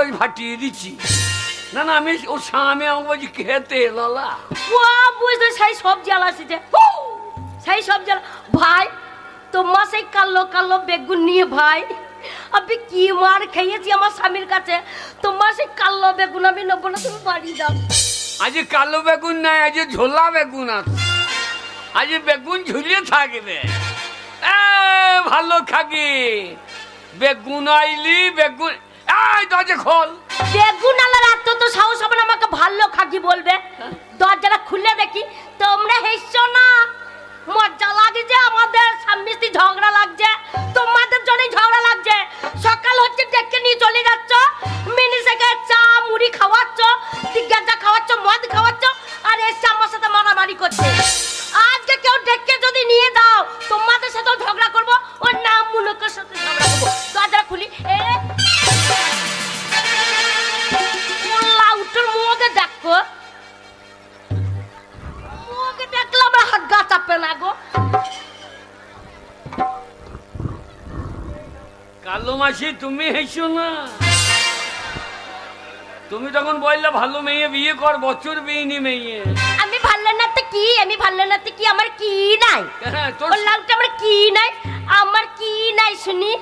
ওই ফাটিয়ে দিচ্ছি। না না, আমি ওর স্বামী আমাকে বলছি খেতে লালা। ও বুঝতে সেই সব জ্বালা আসছে, সেই সব জ্বালা। ভাই তোমার সেই কালো কালো বেগুন নিয়ে ভাই আমি কি মার খেয়েছি আমার স্বামীর কাছে। তোমার সেই কালো বেগুন আমি নেবো না, তুমি বাড়ি যাও। আজ কালো বেগুন নাই, আজ ঝোলা বেগুন আছে। আজ বেগুন ঝুলিয়ে থাকবে, ভালো খাকি। বেগুন আইলি বেগুন, এই দরজা খোল। বেগুন আলার এত তো সাহস হবে না আমাকে ভালো খাকি বলবে? দরজাটা খুলে দেখি। তোমরা হেসছো না, মজা লাগছে। আমাদের স্বামী স্ত্রী ঝগড়া লাগছে, তোমাদের জন্যই ঝগড়া লাগছে। সকাল হচ্ছে ডেকে নিয়ে চলে যাচ্ছ, মিনি থেকে চা মুড়ি খাওয়াচ্ছ, জিজ্ঞাসা খাওয়াচ্ছ, মদ খাওয়াচ্ছ, আর এসে আমার সাথে মারামারি করছে। আজকে কেউ ডেকে যদি নিয়ে দাও তোমাদের সাথেও ঝগড়া করবো, ওর নাম মুলকের সাথে ঝগড়া করবো। দরজাটা খুলি। লাউটার মুখে দেখো, মুখে দেখলে আমার হাত গা চাপে না গো। কালো মাসি তুমি হেসো না। তুমি তখন বললে ভালো মেয়ে বিয়ে কর, বছর বিয়েনি মেয়ে। আমি ভালো না তো কি, আমি ভালো না তো কি, আমার কি নাই? ওর লাউটা আমার কি নাই, আমার কি নাই শুনি।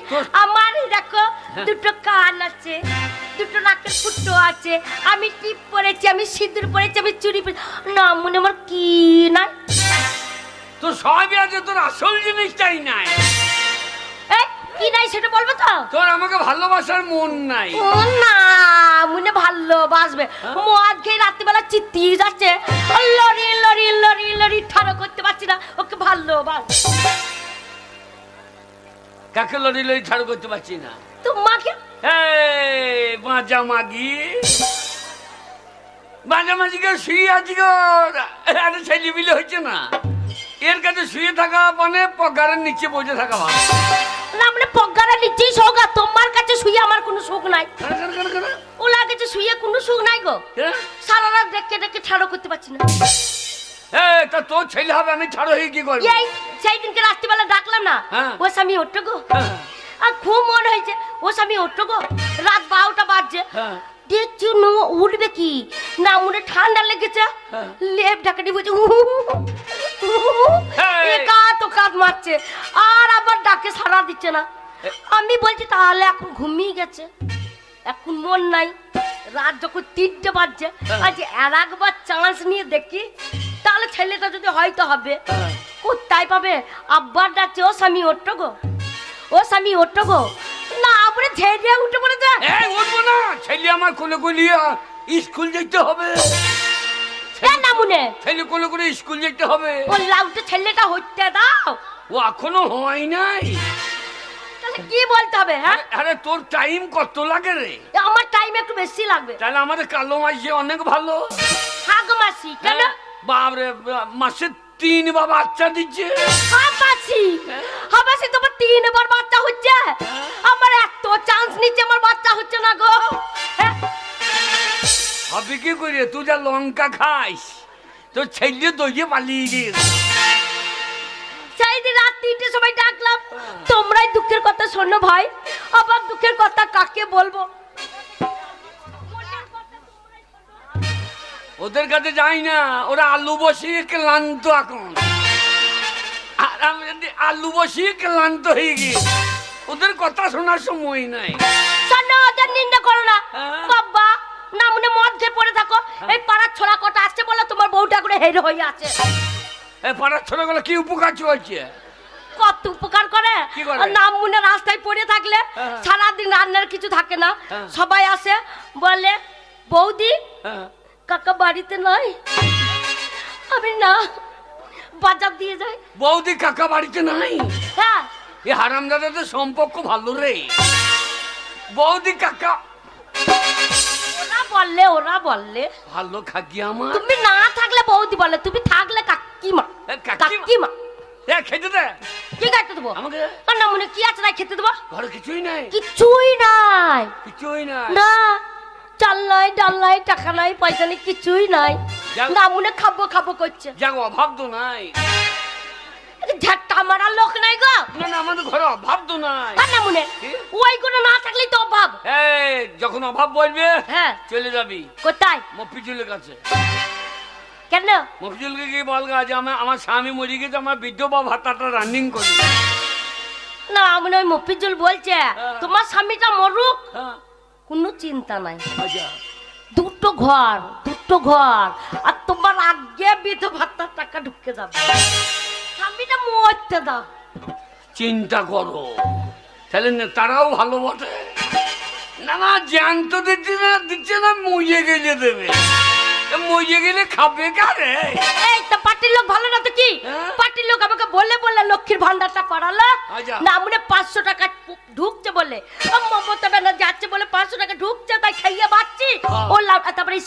আমার দেখো দুটো কান আছে, দুটো নাকের ফুটো আছে, আমি টিপ পরেছি, আমি সিঁদুর পরেছি, আমি চুড়ি পরেছি, না মনে আমার কি নাই। তো সবই আছে, তোর আসল জিনিসটাই নাই। কি নাই সেটা বলবো তো? তোর আমাকে ভালোবাসার মন নাই। ও না, মনে ভালোবাসবে। মদ খেয়ে রাত্রিবেলা চিত্তিয়ে যাচ্ছে, লড়ি লড়ি লড়ি লড়ি ঠাড়ো করতে পারছি না, ওকে ভালোবাস। কাকে লড়ি লড়ি ছাড়ু করতে পারছি না? তোমাকে। বাঁচা মাগি, বাঁচা মাঝিকে শুয়ে আছি গো। আরে ছেলে মিলে হচ্ছে না, এর কাছে শুয়ে থাকা মানে পগারের নিচে বসে থাকা ভালো না। মানে পগারের নিচেই শোক, আর তোমার কাছে শুয়ে আমার কোনো সুখ নাই। ওলার কাছে শুয়ে কোনো সুখ নাই গো। সারা রাত ডেকে ডেকে ঠাড়ো করতে পারছি না। তা তোর ছেলে হবে, আমি ছাড়ো হয়ে কি করবো? এই সেই দিনকে রাত্রিবেলা ডাকলাম না, ও স্বামী ওঠো গো। আর খুব মন হয়েছে, ও স্বামী ওঠো গো। রাত 12টা বাজছে, দেখছি উঠবে কি না, মনে ঠান্ডা লেগেছে, লেপ ঢাকা দিয়ে বলছে কাত কাত মারছে, আর আবার ডাকে সাড়া দিচ্ছে না। আমি বলছি তাহলে এখন ঘুমিয়ে গেছে, এখন মন নাই। রাত যখন 3টে বাজছে, আজ আর একবার চান্স নিয়ে দেখি, তাহলে ছেলেটা যদি হয়তো হবে। কোথায় পাবে? আব্বার ডাকছে, ও স্বামী ওঠো গো, ও স্বামী ওঠো গো। না আপনি ঝেড়ে উঠে পড়ে যায়। উঠবো না, ছেলে আমার কোলে কোলিয়া স্কুল যেতে হবে। না মনে ছেলে কোলে করে স্কুল যেতে হবে। ও লাউটা ছেলেটা হইতে দাও, ও এখনো হয় নাই। তাহলে কি বলতে হবে? হ্যাঁ, আরে তোর টাইম কত লাগে রে? আমার টাইম একটু বেশি লাগবে। তাহলে আমাদের কালো মাসি অনেক ভালো। হাগ মাসি কেন? বাপরে, মাসে 3 বার বাচ্চা দিচ্ছে। হাবাসি হাবাসি তোমার 3 বার বাচ্চা হচ্ছে, আমার এত চান্স নিচ্ছে, আমার বাচ্চা হচ্ছে না গো। হবে কি করে? তুই যা লঙ্কা খাইস, তোর ছেলে দইয়ে পালিয়ে গিয়েছে। সেই দিন রাত 3টের সময় ডাকলাম, তোমরাই দুঃখের কথা শোনো ভাই, আবার দুঃখের কথা কাকে বলবো? ওদের কাছে যাই না, ওরা আলু বসিয়ে ক্লান্ত এখন। আর আমি যদি আলু বসিয়ে ক্লান্ত হয়ে গিয়ে, ওদের কথা শোনার সময় নাই। শোনো, ওদের নিন্দা করো না বাবা, না মনে মদ খেয়ে পড়ে থাকো। এই পাড়ার ছোড়া কটা আসছে বলো, তোমার বউটা করে হেরে হয়ে আছে। এই পাড়ার ছোটগুলো কি উপকার চলছে? কত উপকার করে। নাম মনে রাস্তায় পড়ে থাকলে সারাদিন রান্নার কিছু থাকে না, সবাই আসে বলে বৌদি কাকা বাড়িতে নয়, আমি না বাজার দিয়ে যাই। বৌদি কাকা বাড়িতে নাই? হ্যাঁ, এই হারামদাদাদের সম্পর্ক ভালো রে। বৌদি কাকা ওরা বললে ভালো খাকি আমার। তুমি না থাকলে বৌদি বলে, তুমি থাকলে কাকিমা। কাকিমা খেতে দে। কি খেতে দেবো আমাকে? না মনে কি আছে না খেতে দেবো? ঘরে কিছুই নাই। কিছুই নাই, কিছুই নাই না। চাল নাই, ডাল নাই, টাকা নাই, পয়সা নেই, কিছুই নাই। না মনে খাবো খাবো করছে। যাক, অভাব তো নাই। ঝাট্টা মারার লোক নাই গো। না না, আমাদের ঘরে অভাব তো নাই। কার না মনে কি? ওইগুলো না থাকলেই তো অভাব। এই যখন অভাব বলবে হ্যাঁ চলে যাবি কোথায়? মফিজুলের কাছে। কেন? মফিজুলকে কি বলগা যে আমার স্বামী মরে গেছে, আমার বিধবা ভাতাটা রানিং করি। না মনে ওই মফিজুল বলছে তোমার স্বামীটা মরুক, হ্যাঁ কোনো চিন্তা নাই, আচ্ছা দুটো ঘর আর তোমার আগে বিধবা টাকা ঢুকে যাবে, স্বামীটা মরতে দাও। চিন্তা করো তাহলে তারাও ভালো বটে। না না জ্যান্ত দিচ্ছে না মজে গেলে দেবে, মজে গেলে খাবে কারে? এই তো পার্টির লোক ভালো না তো কি? হ্যাঁ? পার্টির লোক আমাকে বলে লক্ষ্মীর ভান্ডারটা করালো, আচ্ছা। না মনে 500 টাকা ঢুকছে বলে, মমতা ব্যানার্জি যাচ্ছে বলে 500 টাকা ঢুকছে, তাই খাইয়ে বাচ্চি ও লাভ। তারপরে এই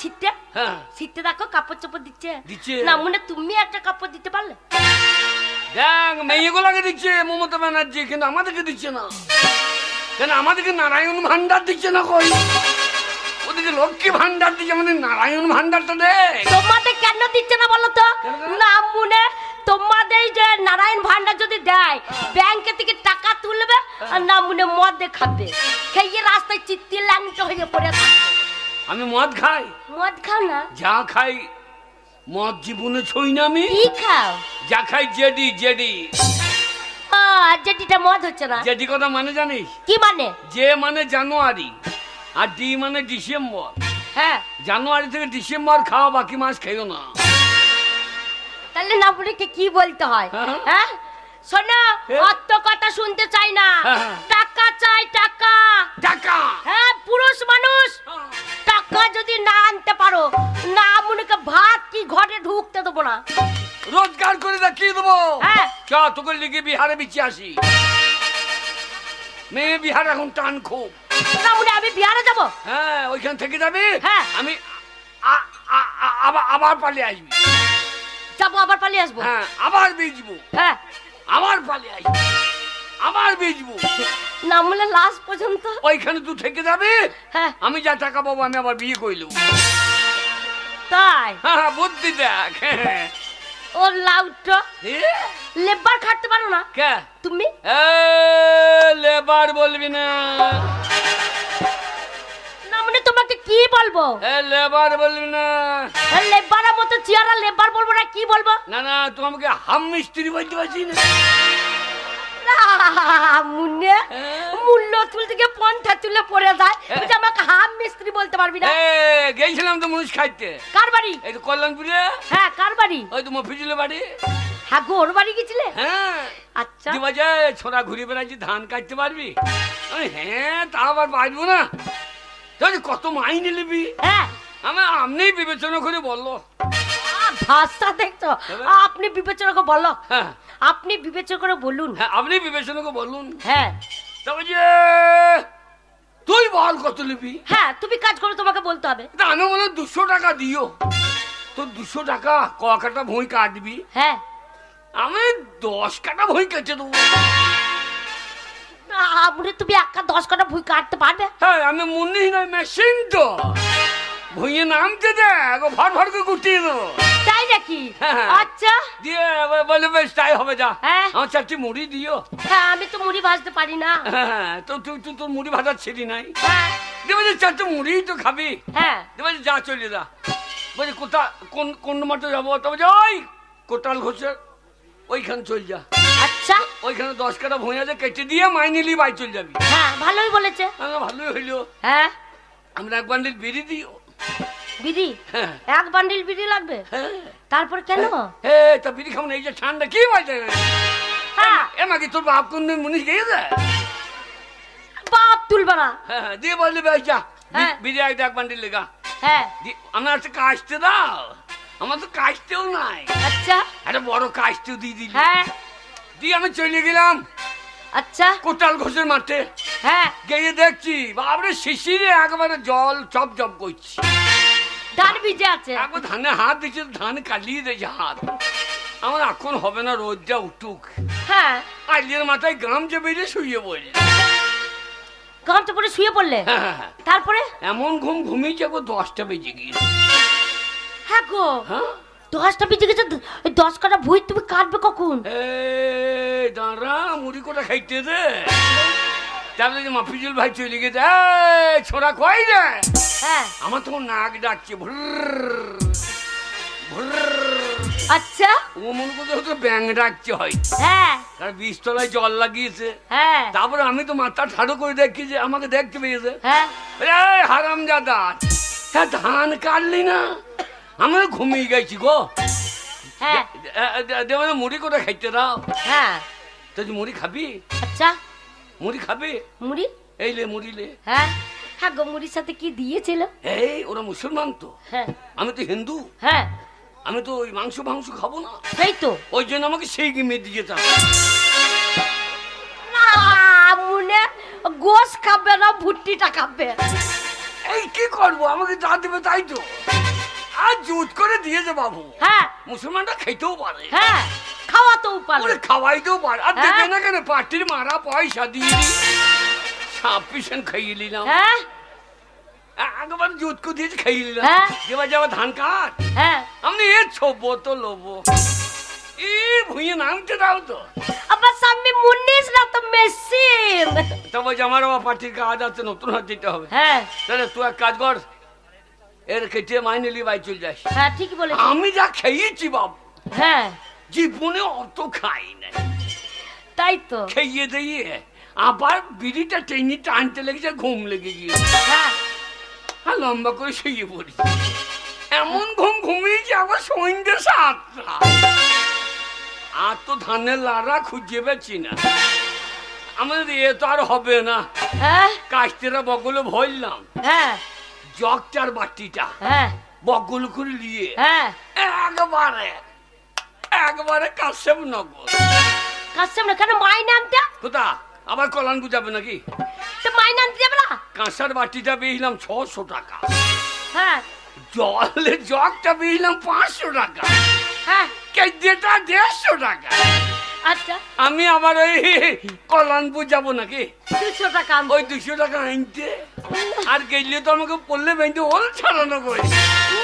হ্যাঁ শীতে দেখো কাপড় চোপড় দিচ্ছে, দিচ্ছে। না মনে তুমি একটা কাপড় দিতে পারলে? দেখ মেয়েগুলাকে দিচ্ছে মমতা ব্যানার্জি, কিন্তু আমাদেরকে দিচ্ছে না কেন? আমাদেরকে নারায়ণ ভান্ডার দিচ্ছে না কই? ওদিকে লক্ষ্মী ভান্ডার দিচ্ছে, আমাদের নারায়ণ ভান্ডারটা দে। তোমাদের কেন দিচ্ছে না বলো তো? কেন? না মনে তোমাদের যে নারায়ণ ভান্ডার যদি দেয় ব্যাংকে থেকে টাকা তুলবে আর না মনে মদ খাবে, খেয়ে রাস্তায় চিত্তি ল্যাংটো হয়ে পড়ে থাকবে। আমি মদ খাই? মদ খাও না? যা খাই মদ জীবনে ছই না আমি। কি খাও? যা খাই জেডি জেডি। যেটিটা মদ হচ্ছে না। জেডি কথা মানে জানিস? কি মানে? যে মানে জানুয়ারি আর ডি মানে ডিসেম্বর। হ্যাঁ জানুয়ারি থেকে ডিসেম্বর খাও, বাকি মাস খেও না। তাহলে না বলে কি বলতে হয়? হ্যাঁ। হ্যাঁ শোনো, হ্যাঁ। অত কথা শুনতে চাই না, হ্যাঁ। টাকা চাই টাকা। টাকা? হ্যাঁ পুরুষ মানুষ টাকা যদি না আনতে পারো না মনে ভাত কি ঘরে ঢুকতে দেবো না। রোজগার করে দেখিয়ে দেবো। হ্যাঁ। চ তোকে লিখে বিহারে বিচে আসি। মেয়ে বিহার এখন টান খুব। না মনে আমি বিহারে যাব। হ্যাঁ ওইখান থেকে যাবি। হ্যাঁ। আমি আবার পালিয়ে আসবি। যাবো আবার পালিয়ে আসবো। হ্যাঁ আবার বেচবো। হ্যাঁ আবার পালিয়ে আসবি, আবার বেচবো। না মনে লাস্ট পর্যন্ত। ওইখানে তুই থেকে যাবি, হ্যাঁ আমি যা টাকা পাবো আমি আবার বিয়ে করলু। তাই? হ্যাঁ বুদ্ধি দেখ। ও লাউটো লেবার খাটতে পারো না কে তুমি? লেবার বলবি না। না মানে তোমাকে কি বলবো? লেবার বলবি না। লেবারের মতো চেয়ারা লেবার বলবো না, কি বলবো? না না তুই আমাকে হাম মিস্ত্রি বলতে পারছিস না। মুন্নে মূল্য তুল থেকে পন্থা তুলে পড়ে যায়, বলছে আমাকে হাম মিস্ত্রি বলতে পারবি না। গেছিলাম তো মুনিশ খাইতে। কার বাড়ি? এই তো কল্যাণপুরে। হ্যাঁ কার বাড়ি? ওই তো মফিজুলের বাড়ি। হ্যাঁ গো ওর বাড়ি গেছিলে? হ্যাঁ আচ্ছা দি বাজে ছোড়া ঘুরে বেড়াচ্ছি, ধান কাটতে পারবি? আমি হ্যাঁ তা আবার পারবো না। তুই কত মাইনে নিবি? হ্যাঁ আপনি বিবেচনা করে বললো। ভাষা দেখছো? আপনি বিবেচনা করে বলো। হ্যাঁ আপনি বিবেচনা করে বলুন। হ্যাঁ আপনি বিবেচনা করে বলুন। হ্যাঁ তবে যে তুই বল কত নিবি? হ্যাঁ তুমি কাজ করো, তোমাকে বলতে হবে। তা আমি বলে 200 টাকা দিও। তো 200 টাকা কাটা ভুঁই কাটবি? হ্যাঁ আমি 10 কাটা ভুঁই কেটে দেবো। আপনি তুমি একা 10 কাটা ভুঁই কাটতে পারবে? হ্যাঁ আমি মুন্নি নয়, মেশিন তো। ভুঁইয়ে নামতে দে, ভর ভর করে গুটিয়ে দেবো। তাই নাকি? হ্যাঁ। আচ্ছা দিয়ে বলে বেশ তাই হবে, যা। হ্যাঁ। আমার 4টি মুড়ি দিও। হ্যাঁ আমি তো মুড়ি ভাজতে পারি না। হ্যাঁ তো তুই তোর মুড়ি ভাজার ছিলি নাই। হ্যাঁ দিয়ে বলছে 4টি মুড়ি তো খাবি। হ্যাঁ দিয়ে বলছে যা চলে যা। বলছে কোন মাঠে যাবো? তো বলছে ওই কোটাল ঘোষের ওইখানে চল যা। আচ্ছা ওইখানে 10 কাটা ভুঁই আছে, কেটে দিয়ে মাইনেলি বাই চল যাবি। হ্যাঁ ভালোই বলেছে। ভালোই হইলো। হ্যাঁ আমরা 1 বান্ডিল বিড়ি দিও। বিড়ি? হ্যাঁ। 1 বান্ডিল বিড়ি লাগবে? হ্যাঁ তারপর কেন? তা বিড়ি খাবো না, এই যে ঠান্ডা কি বাজে। হ্যাঁ এমাকে তোর বাপ কোন মুনিশ গিয়েছে? বাপ তুলবে না। হ্যাঁ দিয়ে বললি ভাই যা হ্যাঁ। বিড়ি 1 বান্ডিল লেগা। হ্যাঁ আমার একটা কাজতে দাও। আমার তো কাজতেও নাই। আচ্ছা একটা বড় কাজতেও দিয়ে দিলি। হ্যাঁ দিয়ে আমি চলে গেলাম আচ্ছা কোটাল ঘোষের মাঠে। হ্যাঁ গিয়ে দেখছি বাবরে শিশিরে একেবারে জল চপ চপ করছি। ধান ভিজে আছে। একবার ধানে হাত দিচ্ছে, ধান কালিয়ে দিয়েছে হাত। আমার এখন হবে না, রোদটা উঠুক। হ্যাঁ আইলের মাথায় গামছা বেরিয়ে শুয়ে পড়ি। গামছা পরে শুয়ে পড়লে? হ্যাঁ। তারপরে? এমন ঘুমিয়েছে 10টা বেজে গিয়ে। হ্যাঁ গো হ্যাঁ 10টা বেজে গেছে, ওই 10 কাটা ভুঁই তুমি কাটবে কখন? এই দাঁড়া, মুড়ি কোটা খাইতে দে। তাহলে যে মাফিজুল ভাই চলে গেছে, ছোড়া কই রে? হ্যাঁ। আমার তখন নাক ডাকছে, আচ্ছা। ও মনে করতে ব্যাং ডাকছে হয়। হ্যাঁ। তার 20 তলায় জল লাগিয়েছে। হ্যাঁ। তারপরে আমি তো মাথা ঠাড়ো করে দেখি যে আমাকে দেখতে পেয়েছে। হ্যাঁ। হারাম জাদা, হ্যাঁ ধান কাটলি না? আমি ঘুমিয়ে গেছি গো। হ্যাঁ। দেবে মুড়ি করে খাইতে দাও। হ্যাঁ। তুই মুড়ি খাবি? আচ্ছা। মুড়ি খাবি? মুড়ি? এই লে মুড়ি লে। হ্যাঁ। হ্যাঁ গো, মুড়ির সাথে কি দিয়েছিল? এই ওরা মুসলমান তো, হ্যাঁ। আমি তো হিন্দু। হ্যাঁ। আমি তো ওই মাংস খাবো না, সেই তো। ওই জন্য আমাকে সেই গিমে দিয়েছে। না মুনে গোশ খাবে না, ভুট্টিটা খাবে। এই কি করবো, আমাকে যা দেবে তাই তো। আর জুত করে দিয়েছে বাবু। হ্যাঁ। মুসলমানরা খেতেও পারে। হ্যাঁ, খাওয়া তো পারে। ওরে খাওয়াইতেও পারে। আর হ্যাঁ। দেবে না কেন, পার্টির মারা পয়সা দিয়ে দি সাফিসিয়েন্ট খাইয়ে নিলাম। হ্যাঁ। একবার জুত করে দিয়েছে খাইয়ে নিলাম। হ্যাঁ। এবার যাবো ধান কাট। হ্যাঁ। আমি এ ছোবো তো লোবো, ই ভুঁয়ে নামতে দাও তো। আবার সামনে মুন্নিস না তো মেশিন। তবে যে আমার বাবা পার্টির কাজ আছে, নতুন হাত দিতে হবে। হ্যাঁ। তাহলে তুই এক কাজ কর, এর কেটে মাইনে নিয়ে বাই চল যাস। হ্যাঁ ঠিকই বলেছিস। আমি যা খেয়েছি বাবু, হ্যাঁ জীবনে অত খাই নাই। তাই তো। খেয়ে দিয়ে আবার বিড়িটা টেনে টানতে লেগেছে, ঘুম লেগে গিয়েছে। হ্যাঁ। আর লম্বা করে শুয়ে পড়ি, এমন ঘুমিয়েছি আবার সন্ধ্যে 7টা। আর তো ধানের লাড়া খুঁজে পেয়েছি না। আমাদের এ তো আর হবে না। হ্যাঁ। কাস্তেরা বগলে ভরলাম, হ্যাঁ। জগটার বাটিটা হ্যাঁ। বগল করে নিয়ে হ্যাঁ। একবারে কাশেম নগর। কাস্টম না কেন, মাইনে আনতে? কোথা আবার কলান বুঝাবে নাকি? তো মাইনে আনতে যাবে না? কাঁসার বাটিটা বেচলাম 600 টাকা, হ্যাঁ। জলের জগটা বেচলাম 500 টাকা, হ্যাঁ। কেজিটা 150 টাকা। আচ্ছা। আমি আবার ওই কল্যাণপুর যাবো নাকি, 200 টাকা আনতে। ওই 200 টাকা আনতে। আর গেলে তো আমাকে পড়লে বেঁধে ওল ছাড়ানো করে।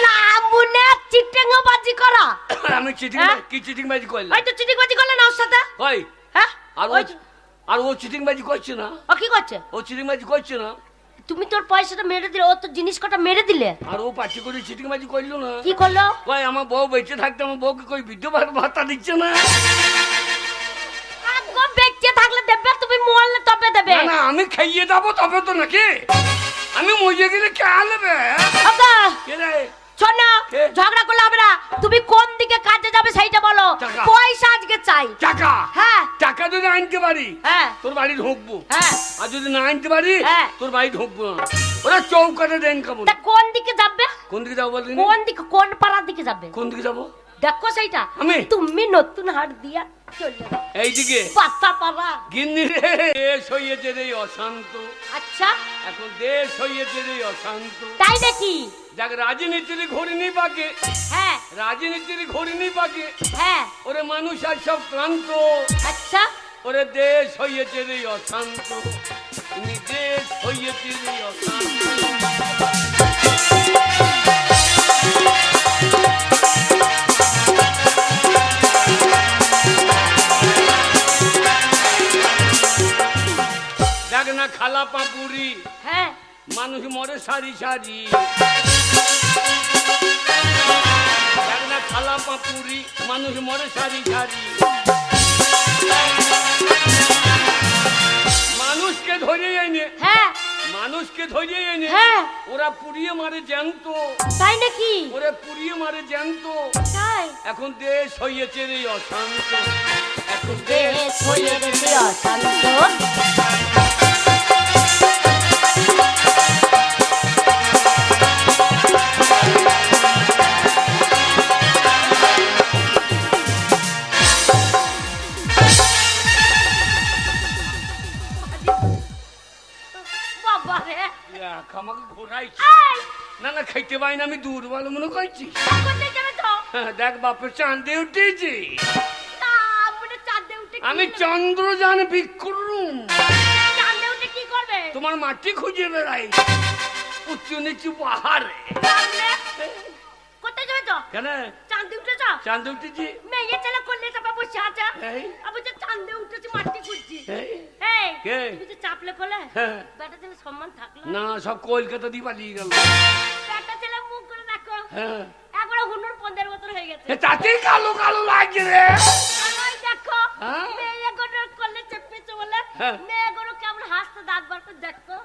না মুনে চিটিং বাজি করা। আমি চিটিং কি চিটিং বাজি করলাম? ওই তো চিটিং বাজি করলে না ওর সাথে। ওই হ্যাঁ। আর ও চিটিং বাজি করছে না। ও কি করছে? ও চিটিং বাজি করছে না। তুমি তোর পয়সাটা মেরে দিলে, ও তো জিনিস কটা মেরে দিলে। আর ও পার্টি করে চিটিং বাজি করলো না। কি করলো? কই আমার বউ বেঁচে থাকতে আমার বউকে কই বৃদ্ধ ভাতা দিচ্ছে না। আগো বেঁচে থাকলে দেবে, তুমি মরলে তবে দেবে। না আমি খাইয়ে যাবো তবে তো নাকি, আমি মজে গেলে কে নেবে? ওগো কে রে? শোনো, কে? ঝগড়া করলে হবে না। তুমি কোন দিকে কাজে যাবে সেইটা বলো। টাকা। পয়সা আজকে চাই। টাকা? হ্যাঁ। টাকা যদি আনতে পারি হ্যাঁ। তোর বাড়ি ঢুকবো। হ্যাঁ। আর যদি না আনতে পারি হ্যাঁ। তোর বাড়ি ঢুকবো না। ওরা চৌকাটে দেন খাবো। তা কোন দিকে যাবে? কোন দিকে যাবো বললি? কোন দিকে, কোন পাড়ার দিকে যাবে? কোন দিকে যাবো? দেখো সেইটা। আমি? তুমি নতুন হাট দিয়া চলে যাও। এইদিকে পাতা পাড়া। গিন্নি রে, দেশ হয়েছে রে অশান্ত। আচ্ছা এখন দেশ হয়েছে রে অশান্ত। তাই নাকি? যাক রাজনীতির ঘুরিনি পাকে, হ্যাঁ। রাজনীতির ঘুরিনি পাকে, হ্যাঁ। ওরে মানুষ আর সব ক্লান্ত। আচ্ছা। ওরে দেশ হয়েছে রে অশান্ত, তুমি দেশ হয়েছে রে অশান্ত। দেখ না খালা পাপুরি, হ্যাঁ। মানুষ মরে সারি সারি। দেখ না খালা পাপুরি, মানুষ মরে সারি সারি। মানুষকে ধরে এনে, হ্যাঁ। মানুষকে ধরে এনে হ্যাঁ। ওরা পুড়িয়ে মারে জ্যান্ত। তাই নাকি? ওরে পুড়িয়ে মারে জ্যান্ত। তাই। এখন দেশ হয়েছে রে অশান্ত, এখন দেশ হয়ে গেছে অশান্ত। বাবা রে, আমাকে ঘোরাইছি। এই না না খাইতে পাই না, আমি দুর্বল মনে করছি। কোথায় যাবে তো? দেখ বাপের চাঁদে উঠেছি না মনে চাঁদে উঠে কি আমি, নেবে? চন্দ্রযান বিক্রম। চাঁদে উঠে কি করবে? তোমার মাটি খুঁজে বেড়াই উঁচু নিচু পাহাড়ে। চাঁদে? কোথায় যাবে তো? কেন? চাঁদে উঠেছ? চাঁদ উঠেছি। মেয়ে ছেলে করলে চাপা বসে আছে। এই। আমি যে চাঁদে উঠেছি মাটি খুঁজছি। এই, এই, কে? তুমি যে চাপলে কোলে? হ্যাঁ। বেটা ছেলে সম্মান থাকলো? না, সব কলকাতা দিয়ে পালিয়ে গেল। বেটা ছেলে মুখ করে দেখো। হ্যাঁ। একবারে হুনুর 15 বছর হয়ে গেছে। এ তাতেই কালো কালো লাগছে রে। আর ওই দেখো, হ্যাঁ? মেয়ে গরুর কোলে চেপেছে বলে হ্যাঁ। মেয়ে গরু কেমন হাসতে দাঁত বার করে দেখো।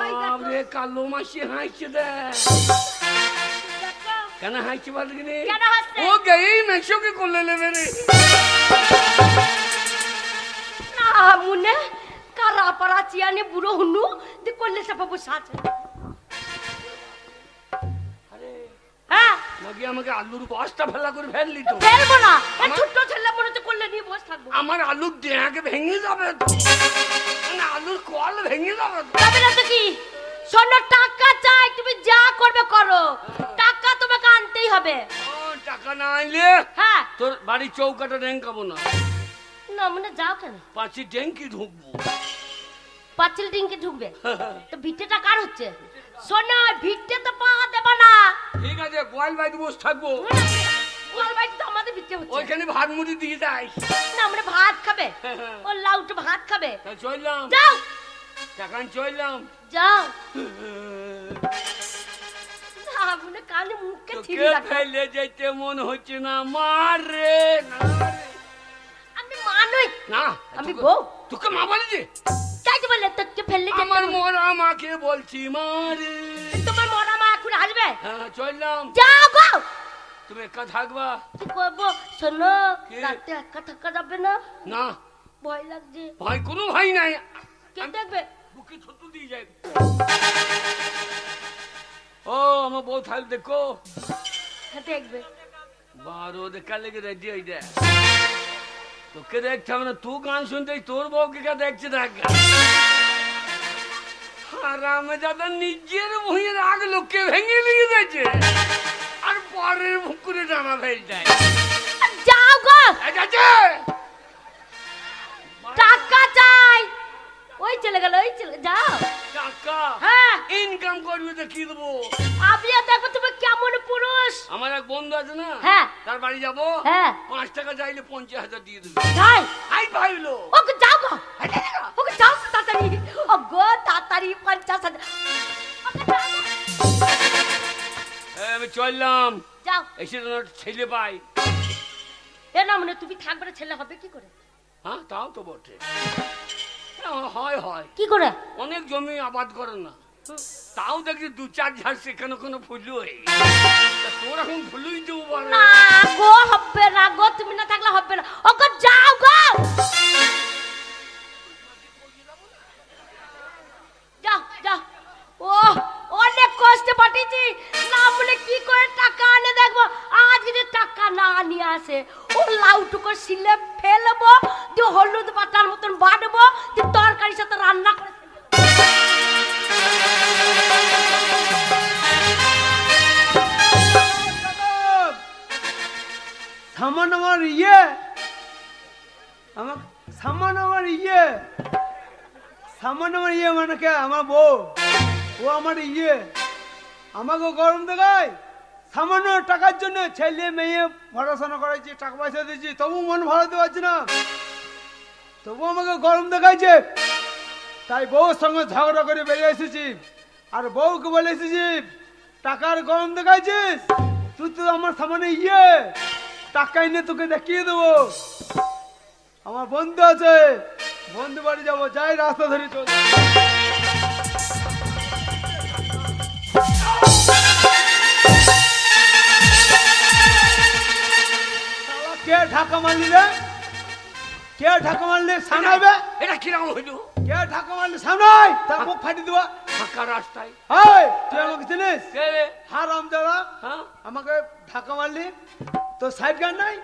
ওই দেখো, বাবরে, কালো মাসি হাসছে দে। দেখো। কেন হাসছে বল কি রে? কেন হাসছে? ও গেই মেশোকে কোলে নেবে রে। না মুনে কারা পারা চিয়ানি বুড়ো হুনু দি করলে চাপা বসে আছে। আরে হ্যাঁ, নাকি আমাকে আলুর বস্তা ফেলা করে ফেললি তো। ফেলবো না। এই ছোট্ট ছেলে মনে হচ্ছে করলে নিয়ে বসে থাকবো। আমার আলুর ডেঁকে ভেঙে যাবে তো। মানে আলুর কল ভেঙে যাবে তো। যাবে না তো কি? শোনো, টাকা চাই, তুমি যা করবে করো। টাকা তোমাকে আনতেই হবে। ও, টাকা না আনলে হ্যাঁ। তোর বাড়ির চৌকাটা ডেঙ্কাবো না। না মানে যাও কেন? পাঁচি ডেঙ্কি ঢুকবো। পাঁচিল ডিঙ্কে ঢুকবে তো ভিটেটা কার হচ্ছে? শোনো, ভিটে তো পা দেবা না। ঠিক আছে, গোয়াল বাড়িতে বসে থাকবো। ওর বাড়িতে তো আমাদের ভিটে হচ্ছে। ওইখানে ভাত মুড়ি দিয়ে যাই। না আমরা ভাত খাবে। ও লাউটা ভাত খাবে। চললাম, যাও টাকা চললাম। যাও। না মনে কানে মুখে ছিঁড়ে তোকে রাখো। ফেলে যেতে মন হচ্ছে না। মার রে, না রে। আমি মা নই, না, আমি তোকে- বউ। তোকে মা বলেছে? তাই তো বললে তোকে ফেললে যেতে আমার হবে। মরা মাকে বলছি মারে। তোমার মরা মা এখন আসবে। হ্যাঁ, চললাম। যাও গো। তুমি একা থাকবা? কি করবো? শোনো, কি? রাতে একা থাকা যাবে না, না, ভয় লাগছে। ভাই কোনো ভাই নাই। কে দেখবে? বুকে ছোট দিয়ে যায়। ও, আমার বউ থাকলে দেখো। হ্যাঁ দেখবে। 12 দেখা লেগে রেডি হয়ে যায়। তোকে দেখতে হবে না, তুই গান শুনতে তোর বউকে কে দেখছে দেখ। আর আমি যাতে নিজের ভুঁয়ের আগ লোককে ভেঙে দিয়ে গেছে আর পরের পুকুরে জামা ফেল যায়। যাও গো। টাকা চাই। ওই চলে গেল, ওই চলে যাও। টাকা হ্যাঁ, ইনকাম করবি তো কি দেবো? আমিও দেখো তুমি কেমন পুরুষ। আমার এক বন্ধু আছে না, হ্যাঁ। তার বাড়ি যাবো। হ্যাঁ। 5 টাকা চাইলে 50,000 দিয়ে দেবে। যাই। আই ভাইলো, ওকে যাও গো। ওকে যাও তাড়াতাড়ি। ও গো তাড়াতাড়ি 50,000। ওকে যাও গো। আমি চললাম। যাও। এসে তো ছেলে পাই। এ না মানে তুমি থাকবে না, ছেলে হবে কি করে? হ্যাঁ, তাও তো বটে। হয় হয়, কি করে? অনেক জমি আবাদ করে না, তাও দেখছি 2-4 ঝাড় সেখানে কোনো ফুলুই। তোর এখন ফুলুই দেবো বল। না গো, হবে না গো, তুমি না থাকলে হবে না। ওকে যাও গো। যাও যাও। ও অনেক কষ্টে পাঠিয়েছি, না বলে কি করে টাকা আনে দেখবো। আজ যদি টাকা না নিয়ে আসে, ও লাউটুকো শিলে ফেলবো, দিয়ে হলুদ পাতার মতন বাটবো, দিয়ে তরকারির সাথে রান্না করে সামান আমার মানে কে? আমার বউ। ও আমার আমাকে গরম দেখায়। সামান্য টাকার জন্য ছেলে মেয়ে পড়াশোনা করাইছি, টাকা পয়সা দিয়েছি, তবু মন ভালো দিতে পারছি না, তবু আমাকে গরম দেখাইছে। তাই বউর সঙ্গে ঝগড়া করে বেরিয়ে এসেছি, আর বউকে বলে এসেছি টাকার গরম দেখাইছিস তুই, তো আমার সামনে টাকা এনে তোকে দেখিয়ে দেবো। আমার বন্ধু আছে, বন্ধু বাড়ি যাবো, যাই রাস্তা ধরে চল। কে ঢাকা মারলি রে? কে ঢাকা মারলি? সামনাইবে। এটা কিরকম হইল? কে ঢাকা মারলি? সামনাই, তার মুখ ফাটি দেবো। ফাঁকা রাস্তায় এই, তুই আমাকে চিনিস? কে রে? হারাম যারা হ্যাঁ, আমাকে ঢাকা মারলি, তো সাইড গান নাই?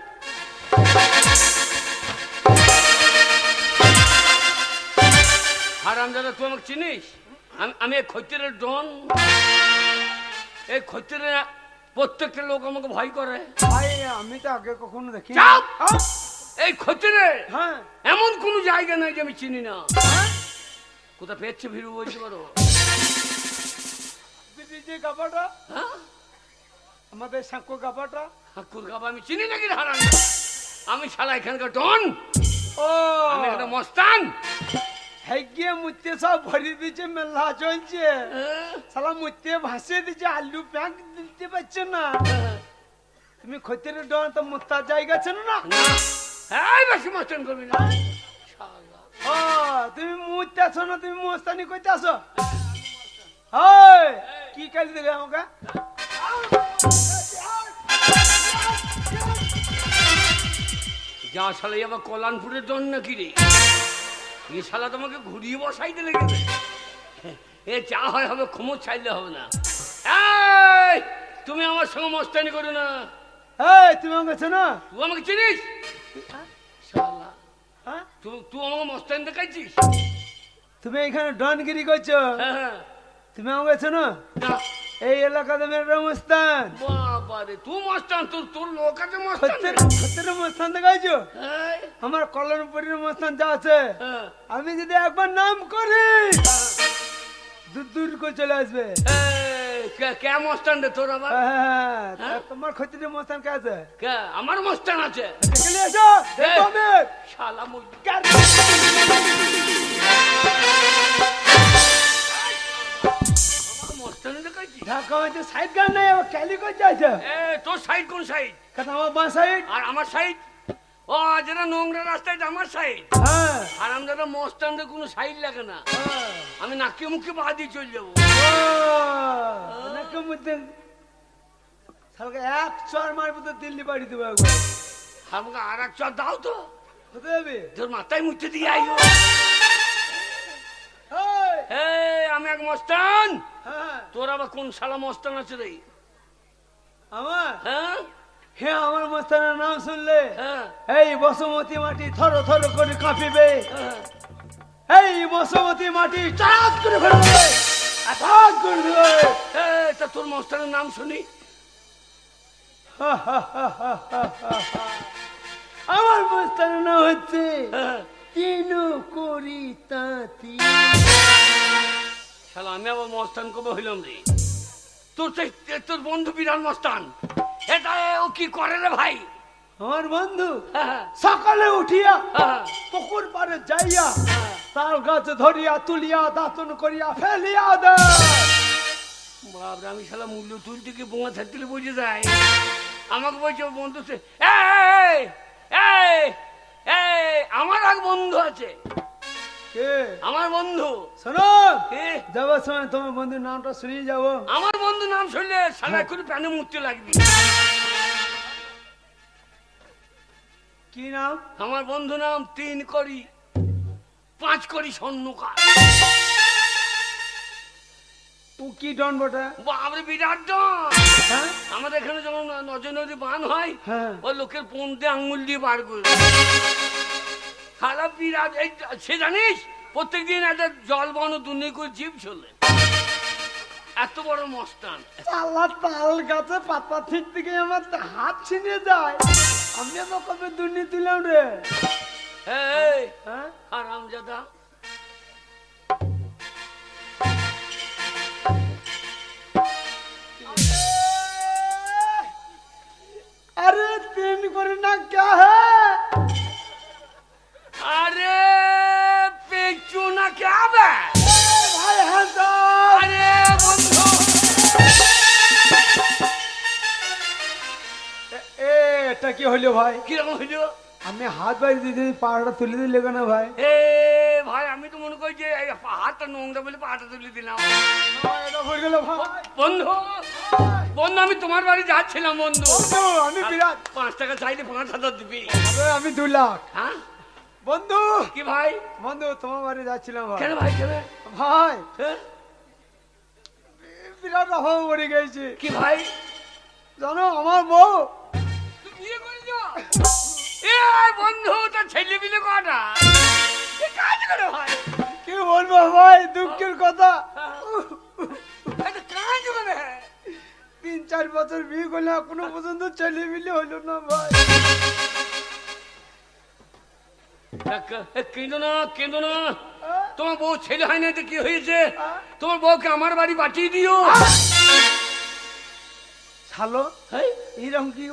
হারামজাদা, তুই আমাকে চিনিস? আমি এই খৈতিরের ডন। এই খৈতিরের প্রত্যেকটা লোক আমাকে ভয় করে। ভাই আমি তো আগে কখনো দেখিনি। চাপ! হ্যাঁ? এই খৈতিরের হ্যাঁ এমন কোন জায়গা নাই যে আমি চিনি না। কোথা পেয়েছে ভিড় বলতে পারো? যে গাবাটা, হ্যাঁ, আমাদের সাঁকো গাবাটা, কুলকাবা আমি চিনি নাকি হারান? আমি শালা এখানকার ডন, ও আমি একটা মস্তান। হেগিয়ে মুতে সব ভরি দিচ্ছে, মেলা চলছে, শালা মুতে ভাসিয়ে দিচ্ছে, আলু প্যাক দিতে পারছে না। তুমি খতির ডন তো মুত্তার জায়গা ছিল না। না, এই বেশি মস্তান করবি না শালা। ও তুমি মুতে আসো না, তুমি মস্তানি করতে আসো। ওই কি কালি দিলে আমাকে? যা শালা আবার কল্যাণপুরের ডন নাকি রে? এই শালা তোমাকে ঘুরিয়ে বসাইতে লেগেছে। এ যা হয় হবে, ক্ষমতা চাইলে হবে না। এই তুমি আমার সঙ্গে মস্তানি করো না। এই তুমি আমাকে চেনো? তুই আমাকে চিনিস শালা? হ্যাঁ? তুই আমাকে মস্তানি দেখাইছিস? তুমি এখানে ডনগিরি করছো, হ্যাঁ হ্যাঁ। তুমি আমাকে চেনো? না এই এলাকাতে মেয়েরা মস্তান, বাবারে, তুই মস্তান, তোর লোক আছে মস্তান। খতির মস্তান দেখাইছো? এই, আমার কল্যাণপুরের মস্তান যা আছে, হ্যাঁ, আমি যদি একবার নাম করি দূর দূর করে চলে আসবে। এই, কে মস্তান রে তোর আবার? হ্যাঁ, তা হ্যাঁ? তোমার খতির মস্তান কে আছে? কে? আমার মস্তান আছে। দেখে নিয়ে এসো, দেখো আমি। শালা মুই আমাকে মস্তানি দেখাইছিস? ঢাকা হইতে সাইড গান নাই, আবার ক্যালি করে যাইছে। এ তোর সাইড কোন সাইড? কথা আমার বাঁ সাইড। আর আমার সাইড? ও যেটা নোংরা রাস্তায় আমার সাইড। হ্যাঁ, আর আমাদের মস্তানদের কোনো সাইড লাগে না। হ্যাঁ। আমি নাকি মুখে পা দিয়ে চলে যাবো। ও, অনেকের মধ্যে শালাকে এক চর মারবো তো দিল্লি বাড়ি দেবো একবার। আমাকে আর এক চর দাও তো, কোথায় যাবি? তোর মাথায় মুখতে দিয়ে আইও। এই, এই আমি এক মস্তান, হ্যাঁ, তোর আবার কোন শালা মস্তান আছে রে? আমার হ্যাঁ হ্যাঁ, আমার মস্তানের নাম শুনলে হ্যাঁ এই বসুমতী মাটি থর থর করে কাঁপিবে। হ্যাঁ। এই বসুমতী মাটি চাঁদ করে ফেলবে, আঘাত করে দেবে। এই, তা তোর মস্তানের নাম শুনি। আমার মস্তানের নাম হচ্ছে হ্যাঁ। তিনু করি তাঁতি। শালা আমি আবার মস্তান কবে হইলাম রে? তোর বন্ধু বিরাট মস্তান। এটা ও কি করে রে ভাই? আমার বন্ধু হ্যাঁ, সকালে উঠিয়া হ্যাঁ, পুকুর পাড়ে যাইয়া হ্যাঁ। তাল গাছ ধরিয়া তুলিয়া দাঁতন করিয়া ফেলিয়া দেয়। বাবরে, আমি শালা মূল্য তুলতে গিয়ে বোমা থাকতে বুঝে যায়। আমাকে বলছে ও বন্ধু সে, এই এই এই আমার এক বন্ধু আছে, কে? আমার বন্ধু। শোনো, কে? যাবার সময় তোমার বন্ধুর নামটা শুনিয়ে যাবো। আমার বন্ধু নাম শুনলে শালা এখন প্যানে মুততে লাগবি। কি নাম? আমার বন্ধু নাম 3 করি 5 করি স্বর্ণকার। ও কি ডন বটা? বাবরে বিরাট ডন। হ্যাঁ, আমাদের এখানে যখন নজর নদী বান হয়, হ্যাঁ। ওই লোকের পন্থে আঙুল দিয়ে বার করে খারাপ বিরাট। এই সে জানিস প্রত্যেকদিন একটা জল বন দুর্নীতি করে জীব চলে। এত বড় মস্তান। আল্লাহ তাল গাছে পাতা ঠিক থেকে আমার হাত ছিনিয়ে যায়। আমি তো কবে দুর্নীতি তুলাম রে। এই হ্যাঁ, হারামজাদা, अरे तीन करना क्या है? अरे पेचू ना क्या बे? भाई हंसा। अरे बंधु, এটা কি হলো ভাই? কিরকম হইলো? আমি হাত বাড়ি দিয়ে পাহাড়টা তুলে দিলে কেন ভাই? এ ভাই, আমি তো মনে করি যে এই হাতটা নোংরা বলে পাহাড়টা তুলে দিলাম। এটা হয়ে গেল ভাই। বন্ধু, বন্ধু আমি তোমার বাড়ি যাচ্ছিলাম বন্ধু। বন্ধু, আমি বিরাট। 5 টাকা চাইলে 5,000 দিবি। আরে আমি 2 লাখ। হ্যাঁ বন্ধু, কি ভাই? বন্ধু তোমার বাড়ি যাচ্ছিলাম ভাই। কেন ভাই, কেন? ভাই হ্যাঁ? বিরাট অভাব পড়ে গেছে। কি ভাই? জানো আমার বউ তুই বিয়ে করেছো? এ বন্ধু, তোর ছেলে বিলে কটা? কি কাজ করে ভাই? কি বলবো ভাই, দুঃখের কথা। এটা কাজ করে? 3-4 বছর বিয়ে করলে এখনো পর্যন্ত ছেলে মিলে হলো না ভাই। কেঁদো না, কেঁদো না। তোমার বউ ছেলে হয় না তো কি হয়েছে? তোমার বউকে আমার বাড়ি পাঠিয়ে দিও। শালো হেই, এইরকম কি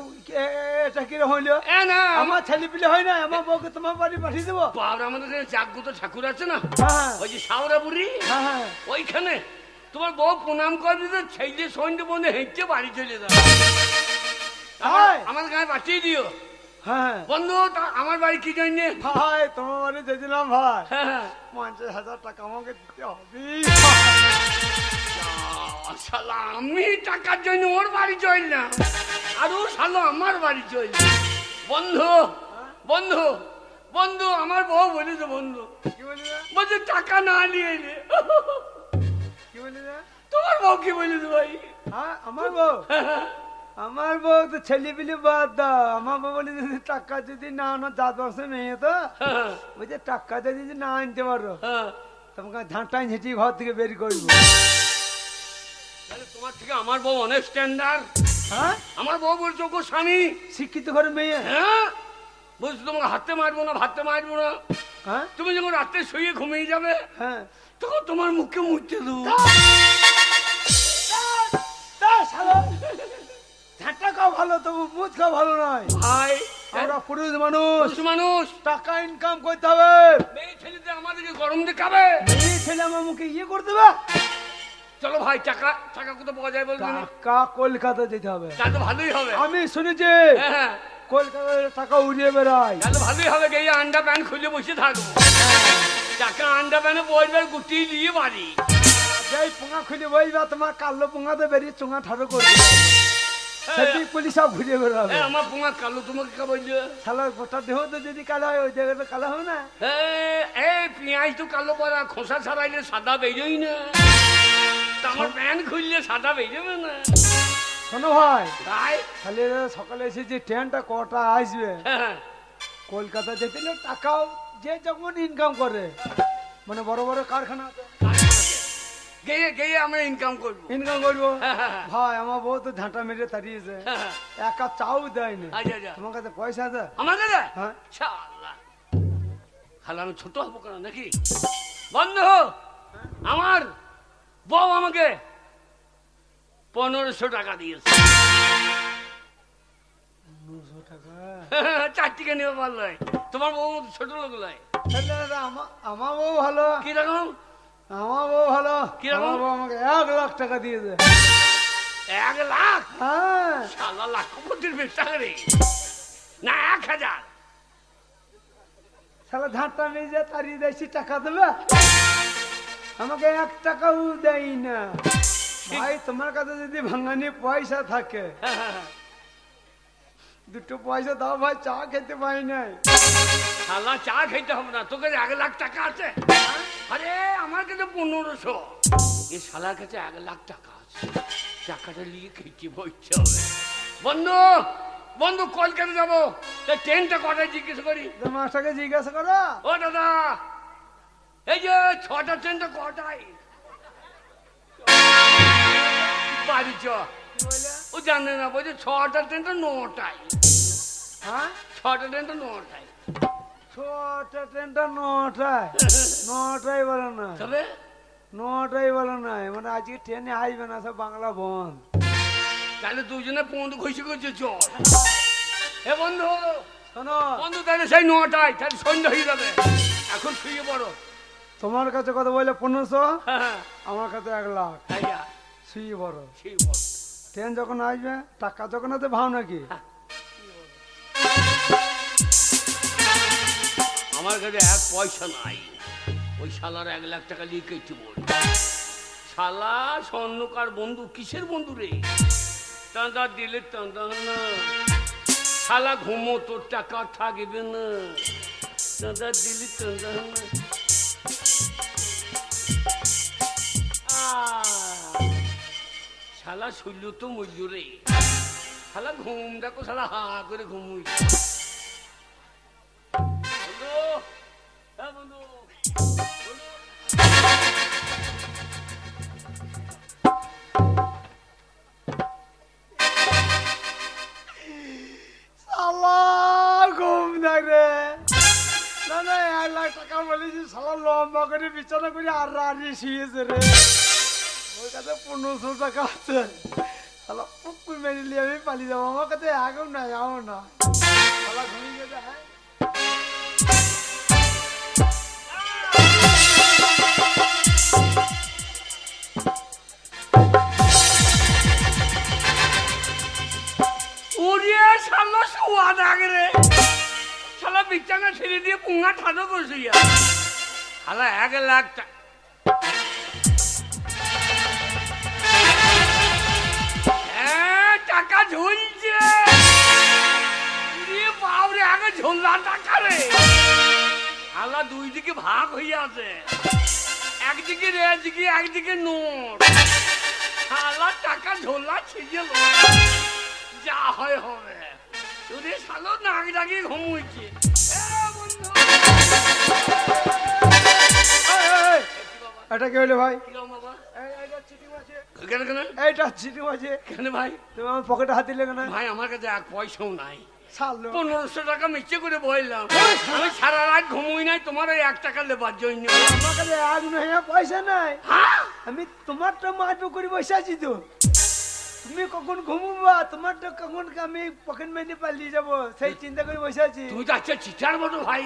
এটা কিরকম হইলো? এ না আমার ছেলে পিলে হয় না, আমার বউকে তোমার বাড়ি পাঠিয়ে দেবো। বাবা, আমাদের এখানে জাগ্রত ঠাকুর আছে না, হ্যাঁ ওই যে সাউরা বুড়ি, হ্যাঁ হ্যাঁ ওইখানে তোমার বউ প্রণাম করে দিতে ছেলে সন্ধ্যে বন্ধে হেঁটে বাড়ি চলে যাও। তাই? আমার গায়ে পাঠিয়ে দিও। হ্যাঁ বন্ধু, আমার বাড়ি কি জন্যে? ভাই তোমার বাড়ি যেছিলাম ভাই, হ্যাঁ, 50,000 টাকা আমাকে দিতে হবে। শালা আমি টাকার জন্য ওর বাড়ি চল না, আর ও শালা আমার বাড়ি চল। বন্ধু বন্ধু বন্ধু, আমার বউ বলেছে বন্ধু, কি বলি রে? বলছে টাকা না নিয়ে এলে। কি বলি রে? তোমার বউ কি বলেছে ভাই? হ্যাঁ আমার বউ, আমার বউ তো ছেলে পিলে বাদ দাও, আমার বউ বলে যদি টাকা যদি না আনো, 10 বছর মেয়ে তো বলছে টাকা যদি না আনতে পারো তোমাকে ঝাঁটাই ঝেঁটি ঘর থেকে বের করবো। তাহলে তোমার থেকে আমার বউ অনেক স্ট্যান্ডার্ড। হ্যাঁ আমার বউ বলছো গো স্বামী, শিক্ষিত ঘরে মেয়ে। হ্যাঁ বলছো তোমাকে হাতে মারবো না, ভাতে মারবো না। হ্যাঁ তুমি যখন রাত্রে শুয়ে ঘুমিয়ে যাবে হ্যাঁ তখন তোমার মুখে মুছতে দেবো। ঝাঁটা খাও ভালো, তবু মুখ খাও ভালো নয়। ভাই আমরা পুরুষ মানুষ, মানুষ টাকা ইনকাম করতে হবে। মেয়ে ছেলেতে আমাদেরকে গরম দেখাবে। মেয়ে ছেলে আমার মুখে ইয়ে করে দেবে। চলো ভাই, টাকা টাকা কোথাও পাওয়া যায় বলবেন? টাকা কলকাতা যেতে হবে। তাহলে তো ভালোই হবে। আমি শুনেছি হ্যাঁ হ্যাঁ, কলকাতায় টাকা উড়িয়ে বেড়ায়। তাহলে ভালোই হবে। গিয়ে আন্ডা প্যান্ট খুলে বসে থাকবো, টাকা আন্ডা প্যান্টে বসবে, গুটিয়ে দিয়ে বাড়ি। যেই পোঙা খুলে বইবা, তোমার কালো পোঙাতে বেরিয়ে চোঙা ঠাড়ো করবে, সেদিক পুলিশ সব ঘুরে বেড়াবে। আমার পোঙা কালো, তোমাকে কে বলছে? শালা গোটা দেহ তো যদি কালো হয়, ওই জায়গাটা কালো হবে না। এই পেঁয়াজ তো কালো পরা, খোসা ছাড়াইলে সাদা বেরোই না, তা আমার প্যান্ট খুললে সাদা বেরোবে না। শোনো ভাই, তাই তাহলে সকালে এসে যে ট্রেনটা কটা আসবে, হ্যাঁ, কলকাতা যেতে হলে টাকাও যে যখন ইনকাম করে, মানে বড় বড় কারখানা গিয়ে গিয়ে আমরা ইনকাম করবো। ইনকাম করবো। হ্যাঁ, হ্যাঁ, হ্যাঁ। ভাই আমার বউ তো ঝাঁটা মেরে তাড়িয়েছে, হ্যাঁ, এক কাপ চাও দেয়নি। আচ্ছা আচ্ছা, তোমার কাছে পয়সা আছে? আমার কাছে হ্যাঁ শালা, খালা আমি ছোট হবো কেন নাকি? বন্ধু, আমার বউ আমাকে 1500 টাকা দিয়েছে। 900 টাকা? 4 টিকা নিতে পারলো। তোমার বউ ছোট লোক নয়। তাহলে আমার বউ ভালো। কিরকম? আমার বউ ভালো। কিরকম? আমার বউ আমাকে 1 লাখ টাকা দিয়েছে। 1 লাখ? হ্যাঁ শালা লাখপতির বেশা রে, না 1000? শালা ঝাঁটা মেরে তাড়িয়ে দিয়েছি, টাকা দেবে? আমাকে 1 টাকাও দেয় না। ভাই তোমার কাছে যদি ভাঙানি পয়সা থাকে, দুটো পয়সা দাও ভাই, চা খেতে পাই নাই। শালা চা খেতে হবে না, তোকে 1 লাখ টাকা আছে? আরে আমার কাছে 1500। এই শালার কাছে 1 লাখ টাকা আছে, টাকাটা নিয়ে খেতে বইতে হবে। বন্ধু বন্ধু, কলকাতা যাবো, তা ট্রেনটা কটায় জিজ্ঞেস করি? তো মাস্টারকে জিজ্ঞাসা করো। ও দাদা, এই যে 6টা ট্রেনটা কটায়? বাড়ি চ। কি বলে? ও জানে না, বলছে 6টা ট্রেনটা 9টায়। হ্যাঁ 6টা ট্রেনটা 9টায়। 6টা ট্রেনটা 9টায়? 9টায় বলে না, তবে 9টায় বলে নাই, মানে আজকে ট্রেনে আসবে না, সব বাংলা বন্ধ। তাহলে দুজনে পৌঁছ ঘুষি করছে, চল। হে বন্ধু শোনো, বন্ধু, তাহলে সেই 9টায়, তাহলে সন্ধ্যা হয়ে যাবে, এখন শুয়ে পড়ো। তোমার কাছে কত বলে? 1500, হ্যাঁ, আমার কাছে 1 লাখ। তাই যা, শুয়ে বড় শুয়ে পড়ো। ট্রেন যখন আসবে, টাকা যখন হাতে ভাও নাকি? আমার কাছে 1 পয়সা নাই, ওই শালার 1 লাখ টাকা নিয়ে কেটে বল। শালা স্বর্ণকার বন্ধু, কিসের বন্ধু রে? চাঁদা দিলে চাঁদা না, শালা ঘুমো, তোর টাকা থাকবে না, চাঁদা দিলে চাঁদা না। শালা শৈল তো মূল্য রে, শালা ঘুম দেখো, শালা হা করে ঘুমুই। বন্ধু, হ্যাঁ বন্ধু, আল্লাহ ঘুম দেখ রে। না না, 1 লাখ টাকা বলেছি, সালা লম্বা করে বিছানা করে আর রাড়ি শুয়েছে রে। ওর কাছে 1500 টাকা আছে, শালা পুকুর মেরে নিয়ে আমি পালিয়ে যাবো, আমার কাছে এখন না যাবো না, শালা ঘুমিয়ে গেছে। হ্যাঁ উড়িয়ে শালা শোয়া থাকে রে, শালা বিছানা ছেড়ে দিয়ে পুঙ্গা ঠাটো করছে শালা 1 লাখ টাকা। হ্যাঁ টাকা ঝুলছে বাবরে, আগে ঝোলা টাকা রে, শালা 2 দিকে ভাগ হয়ে আছে, একদিকে রেজকি একদিকে নোট, শালা টাকা ঝোলা ছিঁড়ে যা হয় হবে, তোদের শালো নাক ডাকি ঘুমুইছে। এটা কি হলো ভাই? কেন কেন এইটা চিঠি আছে কেন ভাই? তুমি আমার পকেটে হাত দিলে কেন? ভাই আমার কাছে 1 পয়সাও নাই, শালো 1500 টাকা মিচে করে বললাম, আমি সারা রাত ঘুমুই নাই তোমার ওই 1 টাকা লেবার জন্য। আমার কাছে আজ নয় পয়সা নাই, হ্যাঁ? আমি তোমারটা মারবো করে বসে আছি তো, তুমি কখন ঘুমবা, তোমারটা কখন আমি পকেট মেরে পালিয়ে যাবো সেই চিন্তা করে বসে আছি। তুমি তো আচ্ছা চিটার মতো ভাই।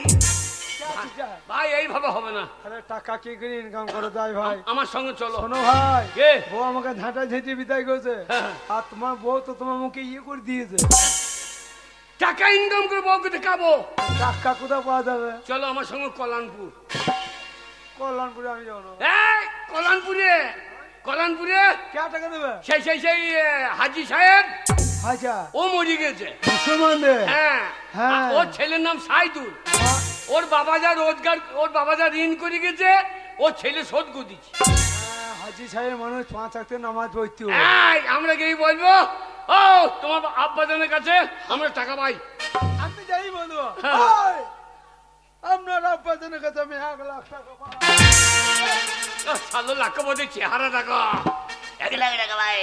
ভাই এইভাবে হবে না, আরে টাকা কি করে ইনকাম করো তাই ভাই? আমার সঙ্গে চলো। শোনো ভাই, কে? বউ আমাকে ঝাঁটা ঝেঁটে বিদায় করেছে, হ্যাঁ। আর তোমার বউ তো তোমার মুখে ইয়ে করে দিয়েছে। টাকা ইনকাম করে বউকে দেখাবো, টাকা কোথাও পাওয়া যাবে? চলো আমার সঙ্গে কল্যাণপুর। কল্যাণপুরে আমি যাবো না। এই কল্যাণপুরে, কল্যাণপুরে কে টাকা দেবে? সেই সেই সেই হাজি সাহেব, আচ্ছা ও মরে গেছে। মুসলমানদের? হ্যাঁ হ্যাঁ। ওর ছেলের নাম সাইদুল, ওর বাবা যা রোজগার, ওর বাবা যা ঋণ করে গেছে, ও ছেলে শোধ করে দিচ্ছে। হাজি সাহেব মানুষ 5 ওয়াক্ত নামাজ পড়তে হবে। এই, আমরা গিয়ে বলবো, ও তোমার আব্বাজানের কাছে আমরা টাকা পাই। আমি যাই বলবো, হ্যাঁ। ওই, আপনার আব্বাজানের কাছে আমি 1 লাখ টাকা পাবো। ভালো লাখ বোধে চেহারা টাকা 1 লাখ টাকা ভাই।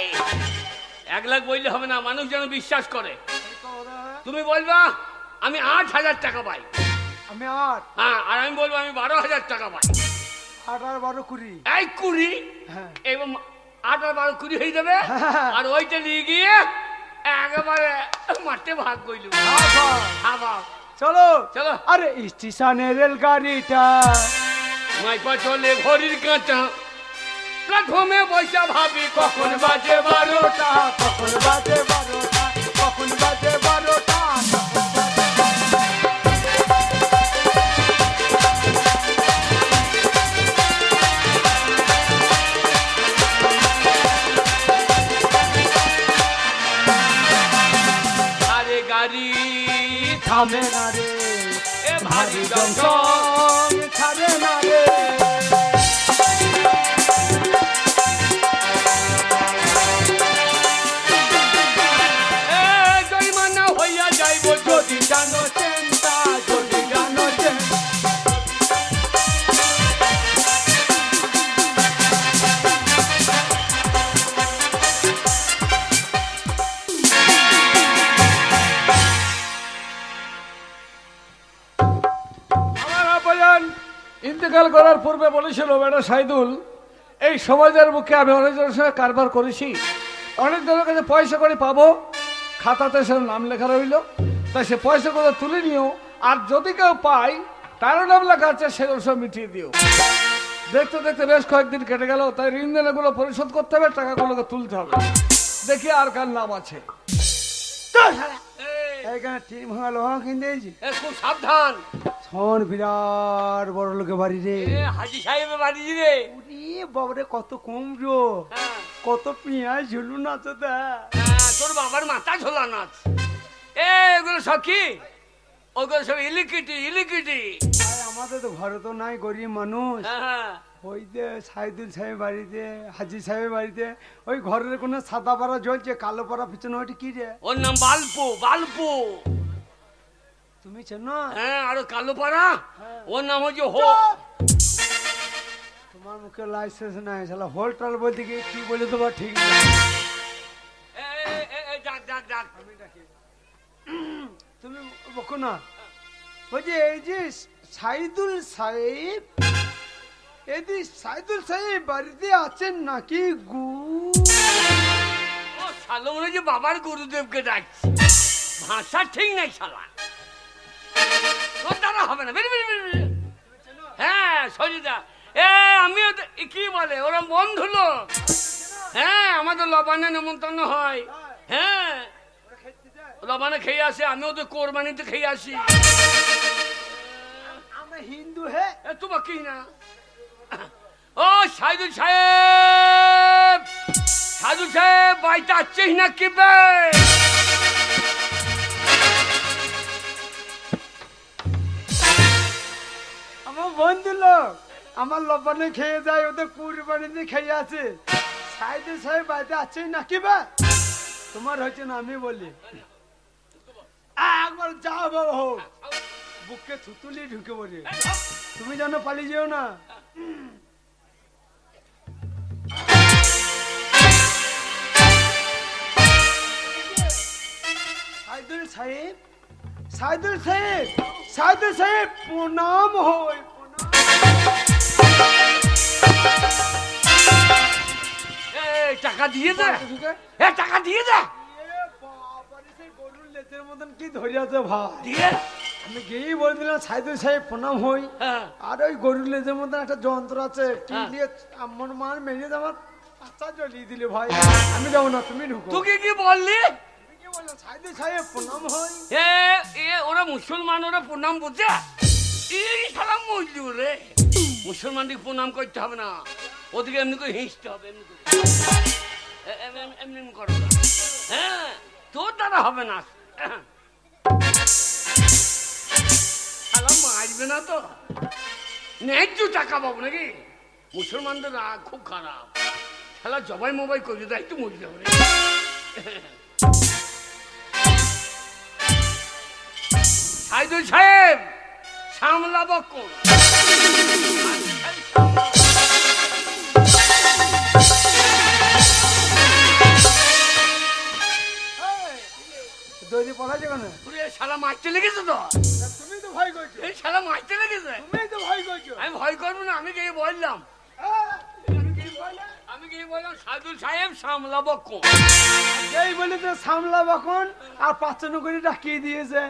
1 লাখ বললে হবে না, মানুষ যেন বিশ্বাস করে। তুমি বলবা আমি 8,000 টাকা পাই, আমি 8, হ্যাঁ, আর আমি বলবো আমি 12,000 টাকা পাই। 8 আর 12 20। এই 20, হ্যাঁ। এবং 8 আর 12 20 হয়ে যাবে, আর ওইটা নিয়ে গিয়ে একেবারে মাঠে ভাগ করল। হ্যাঁ বাপ, চলো চলো। আরে স্টেশনের রেলগাড়িটা মাইপা চলে ঘড়ির কাঁটা, প্ল্যাটফর্মে বসে ভাবি কখন বাজে 12টা, কখন বাজে 12টা, কখন বাজে 12টা। আরে গাড়ি থামে না রে, এ ভারী জংশন, ছাড়ে না রে। এ জরিমানা হইয়া যাইব যদি জানো চিন্তা, যদি জানো চিন্তা। আমার আব্বাজান ইন্তেকাল করার পূর্বে বলেছিল, বেটা সাইদুল, এই সমাজের মুখে আমি অনেকজনের সঙ্গে কারবার করেছি, অনেকজনের কাছে পয়সা করে পাবো, খাতাতে সে নাম লেখা রইল, তাই সে পয়সা করে তুলে নিও, আর যদি কেউ পাই তারও নাম লেখা আছে, সেগুলো সব মিটিয়ে দিও। দেখতে দেখতে বেশ কয়েকদিন কেটে গেল, তাই ঋণ দেনাগুলো পরিশোধ করতে হবে, টাকাগুলোকে তুলতে হবে। দেখি আর কার নাম আছে। এইখানে টিন ভাঙা লোহা কিনে দিয়েছি। এ খুব সাবধান, শোন, বিরাট বড় লোকের বাড়ি রে। এ হাজি সাহেবের বাড়ি রে। ওরে বাবারে, কত কমজো, হ্যাঁ, কত পেঁয়াজ ঝুলুন আছে তা। হ্যাঁ, তোর বাবার মাথা ঝোলা নাচ। এ এগুলো সব কি? ওগুলো সব ইলিকিটি, ইলিকিটি। আর আমাদের তো ঘরে তো নাই, গরিব মানুষ। হ্যাঁ, ওই যে সাইদুল সাহেব বাড়িতে, হাজি সাহেবের বাড়িতে ওই ঘরের কোনো সাদা পাড়া জ্বলছে, কালো পাড়া পিছনে ওইটা কি রে? ওর নাম বালপু, বালপু। তুমি চেনো? হ্যাঁ, আর কালো পাড়া, ওর নাম হচ্ছে হো। তোমার মুখে লাইসেন্স নাই, শালা হোলটাল বলতে গিয়ে কি বলে দেবো ঠিক না। এ, এ, এ, এ, ডাক, ডাক, ডাক। তুমি বকো না। ওই যে এই যে সাইদুল সাহেব, এই সাইদুল সাহেব বাড়িতে আছেন নাকি গু? ও শালো মনে হচ্ছে বাবার গুরুদেবকে ডাকছি, ভাষা ঠিক নাই শালা। তোর দ্বারা হবে না, বেরি বেরি বেরি বেরি। হ্যাঁ সজিদা, আমিও কি বলে ওরা বন্ধু লোক। হ্যাঁ আমাদের লবানে নেমন্তন্ন হয়। হ্যাঁ লবানে খেয়ে আসে, আমিও তো কোরবানিতে খেয়ে আসি। আমরা হিন্দু হে। তোমার কি না? ও সাইদুল সাহেব, সাইদুল সাহেব বাড়িতে আসছিস না কি বে? আমার বন্ধু লোক, আমার লবানে খেয়ে যায়, ওদের কুরবানিতে খেয়ে আছে। সাইদুল সাহেব বাড়িতে আছে নাকি বা? তোমার হচ্ছে না, আমি বলি একবার যাও বাবা হোক, বুকে থুতুলি ঢুকে পড়ে। তুমি যেন পালিয়ে যেও না। সাইদুল সাহেব, সাইদুল সাহেব, সাইদুল সাহেব প্রণাম হয়। এই টাকা দিয়ে দে, টাকা দিয়ে দে। গরুর লেজের মতন কি ধরিয়াছে ভাই? দিয়ে আমি গিয়েই বলে দিলাম সাইদুল সাহেব প্রণাম হই। হ্যাঁ। আর ওই গরুর লেজের মতন একটা যন্ত্র আছে, কি হ্যাঁ। দিয়ে আমার মার মেরে আমার পাচা জ্বলিয়ে দিলে ভাই। আমি যাবো না, তুমি ঢুকো। তুই কি বললি? তুমি কি বললো? সাইদুল সাহেব প্রণাম হই। ওরা মুসলমান, ওরা প্রণাম বুঝে। এই সালাম মজলু রে, মুসলমানদের প্রণাম করতে হবে না, ওদিকে এমনি করে হিঁচতে হবে, এমনি করে এমনি করো না। হ্যাঁ তোর দ্বারা হবে না। সালাম মারবে না তো, ন্যায্য টাকা পাবো নাকি? মুসলমানদের রাগ খুব খারাপ, খেলা জবাই মবাই করে দেয়, একটু মজতে হবে। সাইদুল সাহেব সামলাবো কোন? দৈরি পড়াছে কেন? শালা মারতে লেগেছে তো, তুমি তো ভয় করছো। এই শালা মারতে লেগেছে। তুমি তো ভয় করছো। আমি ভয় করবো না, আমি গিয়ে বললাম, হ্যাঁ। আমি গিয়ে বললাম সাইদুল সাহেব সামলাবো কোন? এই বলে তো সামলা বখন আর 5 করে ডাকিয়ে দিয়েছে।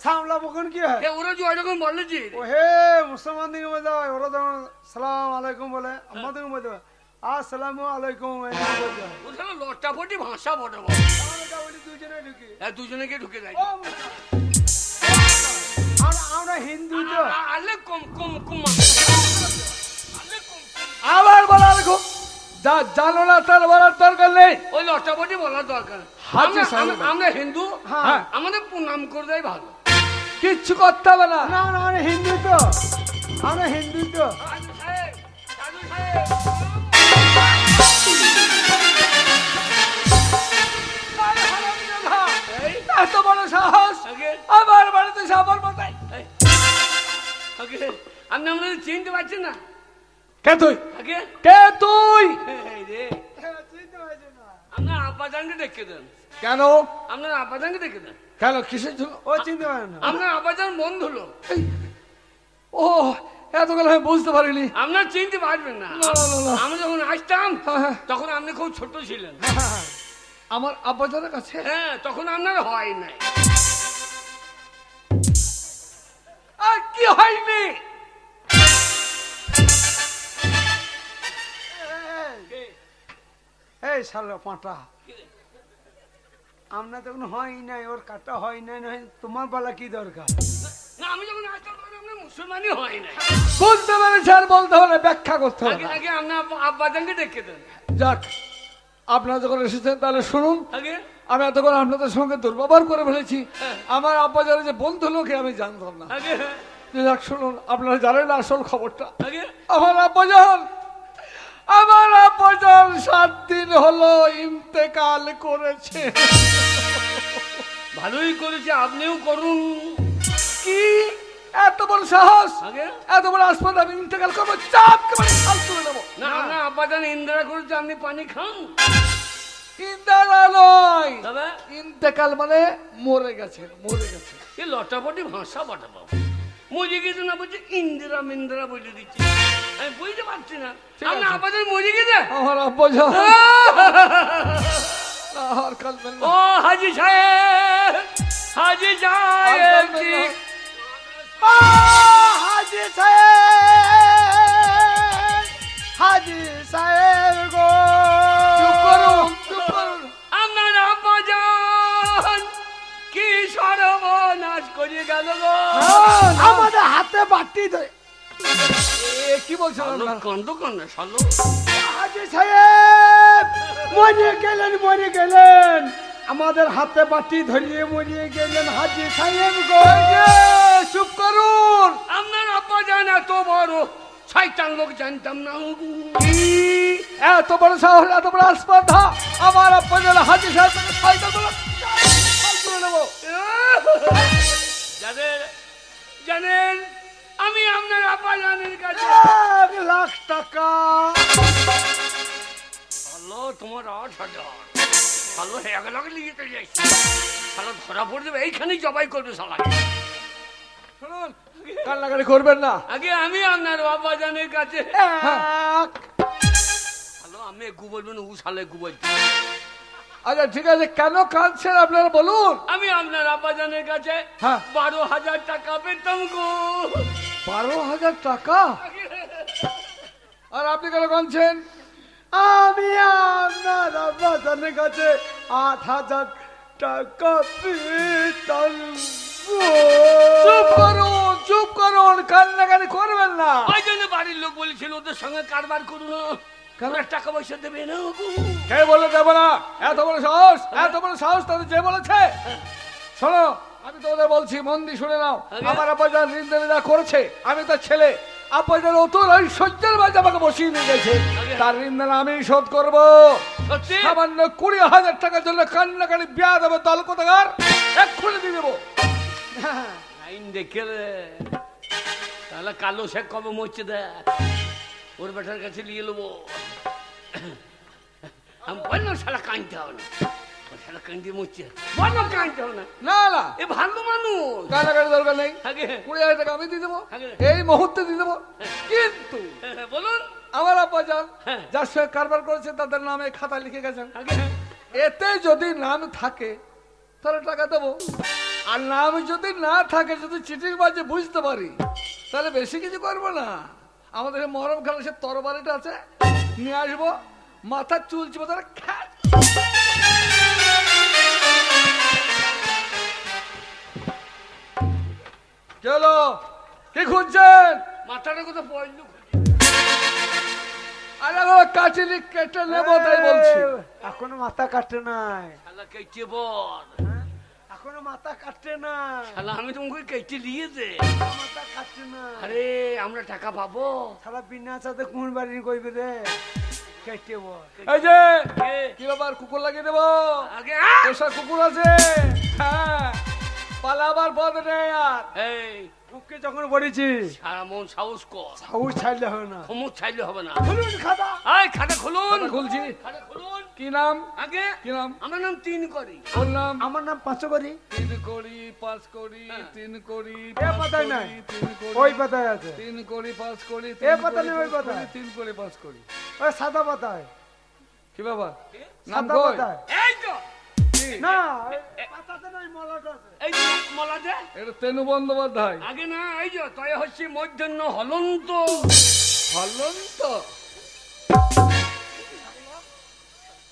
সামলা বখন কি হয়? ওরা যে ওইরকম বলেছি, ও হে মুসলমান দিকে বলে দেয়, ওরা যখন সালাম আলাইকুম বলে, আমাদের বলে দেবে আসসালামু আলাইকুম। ওখানে লটাপটি ভাষা বটে, দুজনে ঢুকি। দুজনেকে ঢুকে যায়। আমরা হিন্দু তো। আলে কম কম কম আবার বলার খুব যা জানো না তার বলার দরকার নেই। ওই লটাপটি বলার দরকার। হাজি সাহেব। আমরা হিন্দু, হ্যাঁ। আমাদের প্রণাম করে দেয় ভালো। কিচ্ছু করতে হবে না। না না আমরা হিন্দু তো, আমরা হিন্দু তো। সাইদুল সাহেব, সাইদুল সাহেব। এই, এত বড় সাহস আগে, আমার বাড়িতে সাবার মাথায়। এই, আগে, আপনি আমাদের চিনতে পারছেন না? কে তুই? আগে কে তুই? এই রে, চিনতে পারছি না। আপনার আব্বাজানকে দেখে দেন, কেন? আপনার আব্বাজানকে দেখে দেন। কেন কিসের জন্য? ও চিনতে পারে না। আপনার আব্বাজান বন্ধু লোক, ও এতগুলো আমি বুঝতে পারিনি। আপনার চিনতে পারবেন না। না, না, না। আমি যখন আসতাম হ্যাঁ, হ্যাঁ। তখন আপনি খুব ছোট ছিলেন। আমার আব্বাজানের কাছে হ্যাঁ তখন আপনার হয় নাই। আর কি হয়নি? এই শালা পাঁটা, আমরা তখন হয় নাই, ওর কাটা হয় নাই, নয় তোমার বেলা কি দরকার? না আমি যখন আসতাম তখন আপনার মুসলমানই হয় নাই। বুঝতে পেরেছি, আর বলতে হবে না, ব্যাখ্যা করতে হবে আগে না। আগে আপনার আব্বাজানকে দেখে দেন। যাক, আপনারা যখন এসেছেন তাহলে শুনুন। আগে আমি এতক্ষণ আপনাদের সঙ্গে দুর্ব্যবহার করে ফেলেছি। হ্যাঁ। আমার আব্বাজানের যে বন্ধু লোকে আমি জানতাম না। আগে যাক শুনুন, আপনারা জানেন না আসল খবরটা। আগে আমার আব্বাজান 7 দিন হলো ইন্তেকাল করেছে। ভালোই করেছে, আপনিও করুন। কি এত বড় সাহস? আগে এত বড় হাসপাতাল আমি ইন্তেকাল করবো? চাপ করে খাল তুলে দেবো। না আপনার আব্বাজান ইন্দিরা করেছে, আপনি পানি খান। ইন্তেকাল নয়, তবে ইন্তেকাল মানে মরে গেছে, মরে গেছে। এই লটাপটি ভাষা বাটা বাবু, মরে গেছে না বলছে ইন্দিরা মিন্দিরা বলে দিচ্ছে, আমি বুঝতে পারছি না। ঠিক আপনার আছে। আব্বাজান মরে গেছে। আমার আব্বাজান আর কাঁদবেন না। ও হাজি সাহেব, হাজি সাহেব কাঁদবেন জি। না। হাজি সাহেব, হাজি সাহেব গো। চুপ করুন, চুপ করুন। আপনার আব্বাজান কি সর্বনাশ করে গেল গো। আমাদের হাতে বাটি ধরে। এ কি বলছেন আপনারা? কান্দ কান্না শালো। হাজি সাহেব মরে গেলেন, মরে গেলেন। আমাদের হাতে বাটি ধরিয়ে মরিয়ে গেলেন হাজি সাহেব গো। এই যে, চুপ করুন। আপনার আব্বাজান এত বড় শয়তান লোক জানতাম না। কি এত বড় সাহস, এত বড় আস্পর্ধা! আমার আপনার হাজি সাহেব থেকে শয়তান বলে করে নেবো। জানেন, জানেন আমি আপনার আব্বাজানের কাছে 1,00,000 টাকা। হ্যালো তোমার 8,000 হ্যালো 1,00,000 নিয়ে চলে যাইছি। শালা ধরা পড়ে যাবে, এইখানেই জবাই করবে শালা। শুনুন, কান্নাকাটি করবেন না। আগে আমি আপনার আব্বাজানের কাছে হ্যাঁ। হ্যালো আমি গু বলবেন, উ শালে গু বলছি। আচ্ছা ঠিক আছে, কেন কাঁদছেন আপনারা বলুন। আমি আপনার আব্বাজানের কাছে হ্যাঁ। 12,000 টাকা পেতাম গো। 12,000 টাকা? আর আপনি কেন কাঁদছেন? আমি আপনার আব্বাজানের কাছে 8,000 টাকা পেতাম গো। চুপ করুন, চুপ করুন, কান্নাকাটি করবেন না। ওই জন্য বাড়ির লোক বলেছিল ওদের সঙ্গে কারবার করুন না, ওরা টাকা পয়সা দেবে না গো। কে বলে দেবো না? এত বড় সাহস, এত বড় সাহস তাদের যে বলেছে। শোনো, আমি তো ওদের বলছি, মন দিয়ে শুনে নাও। আগে? আমার আব্বাজান ঋণদানিরা করেছে, আমি তার ছেলে। আব্বাজান অতুল ঐশ্বর্যের মাঝে আমাকে বসিয়ে নিয়ে গেছে। আগে? তার ঋণদান আমি শোধ করবো। সত্যি সামান্য 20,000 টাকার জন্য কান্নাকাটি বিয়া দেবে দল কোথাকার, এক্ষুনি দিয়ে দেবো। লাইন দেখে রে। তাহলে কালো সে কবে মরছে দেখ, ওর বেটার কাছে নিয়ে নেবো। আমি বললাম শালা কাঁদতে হবে না, ও শালা কাঁদতে মরছে, বললো কাঁদতে হবে না, না না, এ ভালো মানুষ। কান্নাকাটি দরকার নেই। আগে 20,000 টাকা আমি দিয়ে দেবো, আগে? এই মুহূর্তে দিয়ে দেবো। কিন্তু বলুন আমার আব্বাজান হ্যাঁ। যার সঙ্গে কারবার করেছে তাদের নামে খাতা লিখে গেছেন। আগে এতে যদি নাম থাকে তাহলে টাকা দেবো, আর নাম যদি না থাকে, যদি চিঠির মাঝে বুঝতে পারি, তাহলে বেশি কিছু করবো না। আমাদের এই মরম খেলা সে তরবারিটা আছে, নিয়ে আসবো, মাথার চুল চিপে ধরে খ্যাট। চলো, কি খুঁজছেন? মাথাটা কোথাও পড়লো, আরে বাবা, কাটিনি কেটে নেবো তাই বলছি। এখনো মাথা কাটে নাই, শালা কেটে বল। এখনো মাথা কাটে নাই, শালা আমি তোমাকে কেটে দিয়ে দে। মাথা কাটে নাই। আরে আমরা টাকা পাবো। শালা বিনা সাথে কোন বাড়ি কইবে রে? কেটে বল। এই যে কে? কি ব্যাপার, কুকুর লাগিয়ে দেবো? আগে পোষা কুকুর আছে, হ্যাঁ, পালাবার পথ নেই আর। এই বুকে যখন পড়েছি সারা মন সাহস কর, সাহস ছাড়লে হবে না। ক্ষমত চাইলে হবে না। খুলুন খাতা। আয় খাতা খুলুন, কথা খুলছি। খাতা খুলুন। কি নাম? আগে কি নাম? আমার নাম তিন করি। ওর নাম? আমার নাম পাঁচশো করি। 3 করি 5 করি হ্যাঁ। 3 করি এ 5 পাতায় করি, নাই। 3 করি, ওই পাতায় আছে। 3 করি 5 করি, এ 3 পাতা করি, নেই, ওই 5 পাতায়। করি, 3 করি 5 করি। ওই সাদা পাতায়। কি বাবা, নাম সাদা কই? পাতায়। এই তো কি? না, পাতাতে নাই, মলাটা আছে। এই যে মলাতে এটা তেনু বন্দ্যোপাধ্যায়। আগে না, এই যে তয় হচ্ছে মধ্যাহ্ন হলন্ত। হলন্ত?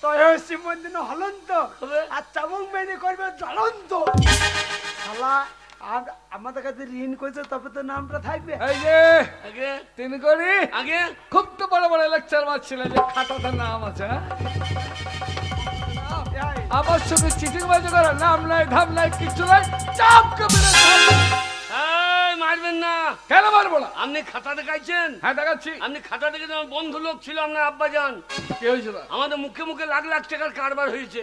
তয় হচ্ছে মন্দির হলন্ত, হবে? আর চাবুক মেনে করবে জ্বলন্ত। শালা আমাদের কাছে ঋণ করেছে, তবে তো নামটা থাকবে। এই যে আগে 3 করি, আগে খুব তো বড় বড় লেকচার মারছিলেন যে খাতাতে নাম আছে, হ্যাঁ? এই, আমার সঙ্গে চিঠির বাজি করা, নাম নাই ধাম নাই কিচ্ছু নাই, চাপ কবিরে এই মারবেন না। কেন মারবো না? আপনি খাতা দেখাইছেন, হ্যাঁ দেখাচ্ছি। আপনি খাতা দেখে আমার বন্ধু লোক ছিল আপনার আব্বাজান, কি হয়েছিল? আমাদের মুখে মুখে লাখ লাখ টাকার কারবার হয়েছে।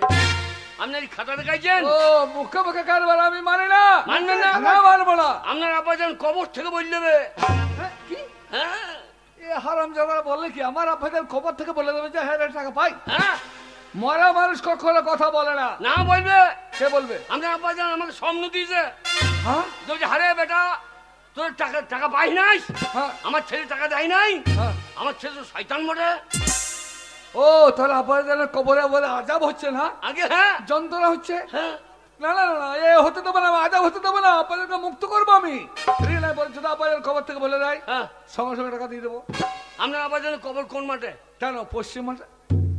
আপনি এই খাতা দেখাইছেন, ও মুখে মুখে কারবার আমি মানি না। মানবেন না? না মানবো না। আপনার আব্বাজান কবর থেকে বলে দেবে। হ্যাঁ, কি হ্যাঁ এ হারাম জাদা বলে কি? আমার আপনাদের খবর থেকে বলে দেবে যে হ্যাঁ রে, টাকা পাই। হ্যাঁ মরা মানুষ কখনো কথা বলে না। না বলবে। কে বলবে? আপনার আব্বাজান আমাকে স্বপ্ন দিয়েছে, হ্যাঁ যে হারে বেটা তোর টাকা টাকা পাই নাই, হ্যাঁ আমার ছেলে টাকা দেয় নাই, হ্যাঁ। আমার ছেলে তো শয়তান বটে। ও তাহলে আব্বাজানের কবরে বলে আজাব হচ্ছে না, আগে হ্যাঁ যন্ত্রণা হচ্ছে। হ্যাঁ না না না না, এ হতে দেবো না, আজাব হতে দেবো না, আব্বাজানকে মুক্ত করবো আমি। রিনাই বলছে তো আব্বাজান খবর থেকে বলে দেয়, হ্যাঁ সঙ্গে সঙ্গে টাকা দিয়ে দেবো। আপনার আবার যেন কবর কোন মাঠে? কেন পশ্চিম মাঠে?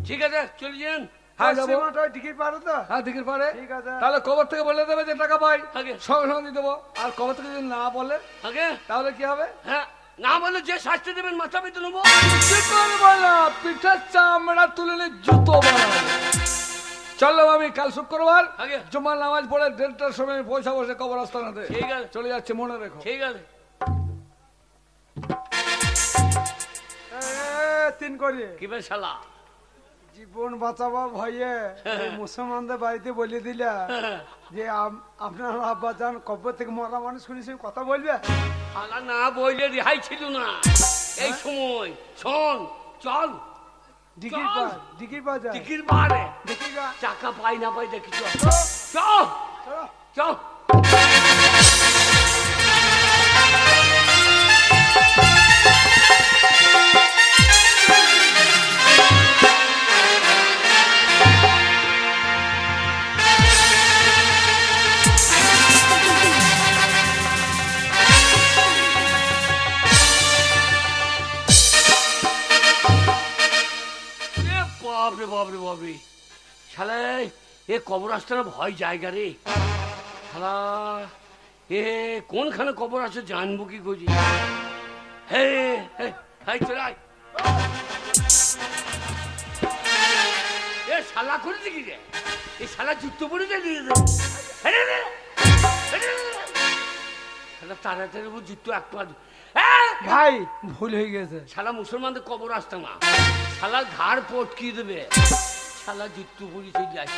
ঠিক আছে চলে যান। হ্যাঁ যাবো। পশ্চিমাটা ওই টিকিট পারো তো? হ্যাঁ দিকের পারে। ঠিক আছে। তাহলে কবর থেকে বলে দেবে যে টাকা পাই, আগে সঙ্গে সঙ্গে দিয়ে দেবো। আর কবর থেকে যদি না বলে আগে তাহলে কি হবে? হ্যাঁ না বলে যে শাস্তি দেবেন মাথা পেতে নেবো। কি করবো না, পিঠার চামড়া তুলে নিয়ে জুতো বানাবো। চললাম আমি কাল শুক্রবার আগে জুমার নামাজ পড়ে 1:30টার সময় আমি পয়সা বসে কবরস্থানাতে ঠিক আছে চলে যাচ্ছে, মনে রেখো। ঠিক আছে। তিন করে কি বে শালা জীবন বাঁচাবা ভয়ে এই মুসলমানদের বাড়িতে বলে দিলা যে আপনার আব্বা যান কবর থেকে মরা মানুষ শুনেছি কথা বলবে। শালা না বইলে রেহাই ছিল না এই সময়। শোন চল ডিকির চল। পা ডিকির পা যায় টিকির বাড়ে দেখি গা টাকা পাই না পাই দেখি চল চল চলো। চল। বাপরে বাপরে বাপরে শালা এ কবর আসতে না ভয় জায়গা রে শালা এ কোনখানে কবর আছে জানবো কি করি। হে হে হাই চলে আয়। এ শালা করেছে কি রে? এই শালা জুতো পরে যায় শালা তাড়াতাড়ি জুতো এক পা ভাই ভুল হয়ে গেছে। শালা মুসলমানদের কবর আসতে না, শালা ঘাড় পটকিয়ে দেবে, শালা জুত্তু পরি চলে যায়।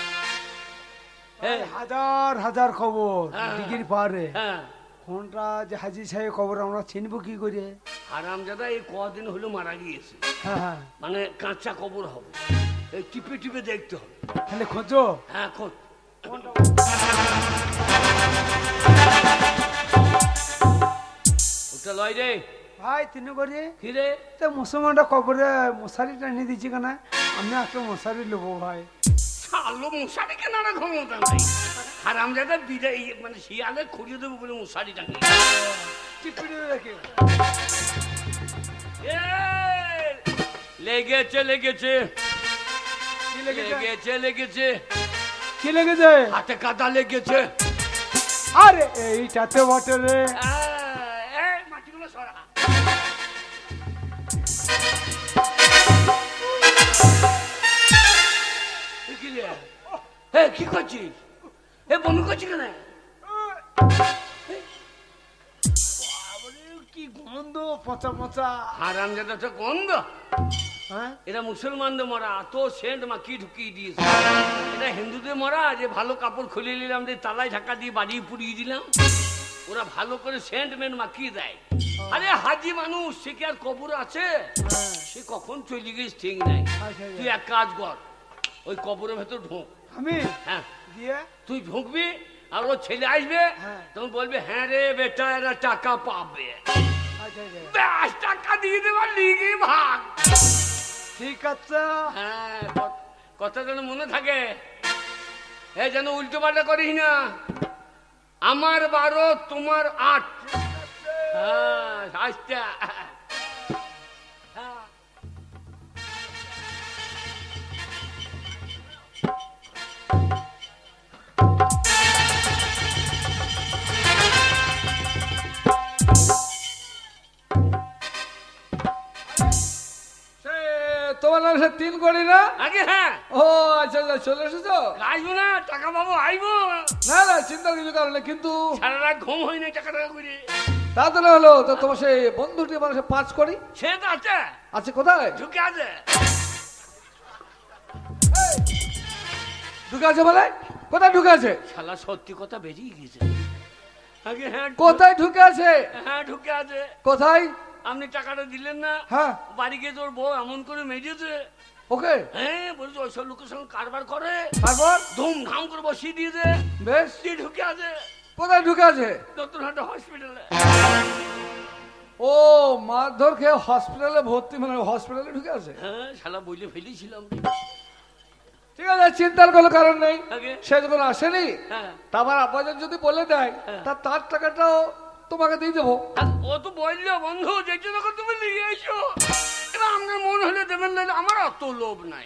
এই হাজার হাজার খবর হ্যাঁ। ডিকির পারে হ্যাঁ কোনটা যে হাজি সাহেব খবর আমরা চিনবো কি করে? হারামজাদা এই কদিন হলো মারা গিয়েছে, হ্যাঁ হ্যাঁ মানে কাঁচা কবর হবে, এই টিপে টিপে দেখতে হবে। তাহলে খোঁজো হ্যাঁ খোঁজ। ওটা লয় রে ভাই তিন করে কি রে? তো মুসলমানটা কবরে মশারি টানিয়ে দিচ্ছি কেন? আমি একটা মশারি নেবো ভাই। শালো মশারি কেনার ক্ষমতা নাই, হারামজাদা বিদায় মানে শিয়ালে খুঁড়িয়ে দেবো বলে মশারি টাঙিয়ে টিপি দেখে এ, লেগেছে লেগেছে কি লেগেছে? লেগেছে লেগেছে কি লেগেছে? হাতে কাদা লেগেছে। আরে এইটাতে বটে রে। এই মাটিগুলো সরা। এ কি রে? এ কি করছিস? এ বমি করছিস কেন? বাবারে, কি গন্ধ পচা পচা। হারামজাদা তো গন্ধ। হ্যাঁ এরা মুসলমানদের মরা তো সেন্ট মাখিয়ে ঢুকিয়ে দিয়েছে। এটা হিন্দুদের মরা যে ভালো কাপড় খুলে নিলাম দিয়ে তালায় ঢাকা দিয়ে বাড়ি পুড়িয়ে দিলাম, ওরা ভালো করে সেন্ট মেন্ট মাখিয়ে দেয়। আরে হাজি মানুষ সে কি আর কবর আছে? সে কখন চলে গেছে ঠিক নাই। আচ্ছা, তুই এক কাজ কর, ওই কবরের ভেতর ঢোক। আমি হ্যাঁ দিয়ে তুই ঢুকবি আর ও ছেলে আসবে, হ্যাঁ। তখন বলবে হ্যাঁ রে বেটা এরা টাকা পাবে, আচ্ছা আচ্ছা, ব্যাস টাকা দিয়ে দেবার লিগে ভাগ। ঠিক আছে। হ্যাঁ কথা যেন মনে থাকে, এ যেন উল্টো পাল্টা করিস না। আমার 12 তোমার 8। হ্যাঁ আচ্ছা হ্যাঁ। সে তোমার নাম সে 3 কোটি না? আগে হ্যাঁ ও আচ্ছা আচ্ছা, চলে এসেছো? আসবো না টাকা পাবো আইবো, না না চিন্তার কিছু কারণ নেই, কিন্তু সারা রাত ঘুম হয় না টাকা টাকা করে। তাড়াতাড়ি হলো তো তোমার সেই বন্ধুটি মানে সে 5 কোটি সে তো আছে আছে কোথায়? ঢুকে আছে। ঢুকে আছে বলে? কোথায় ঢুকে আছে? শালা সত্যি কথা বেরিয়ে গেছে। আগে হ্যাঁ কোথায় ঢুকে আছে? হ্যাঁ ঢুকে আছে। কোথায়? আপনি টাকাটা দিলেন না, হ্যাঁ বাড়ি গিয়ে তোর বউ এমন করে মেজেছে। ওকে হ্যাঁ বলছে ওইসব লোকের সঙ্গে কারবার করে, তারপর ধুমধাম করে বসিয়ে দিয়েছে। বেশ, দিয়ে ঢুকে আছে কোথায় ঢুকে আছে? দত্তরহাট হসপিটালে। ও মারধর খেয়ে হসপিটালে ভর্তি, মানে হসপিটালে ঢুকে আছে। হ্যাঁ শালা বইলে ফেলেছিলাম। ঠিক আছে, চিন্তার কোনো কারণ নেই। আগে সে যখন আসেনি, হ্যাঁ তা আমার আব্বাজান যদি বলে দেয়, তার টাকাটাও তোমাকে দিয়ে দেবো। ও তো বললো বন্ধু যে জন্য তুমি নিয়ে এসো, এবার আপনার মন হলে দেবেন, নাহলে আমার অত লোভ নাই।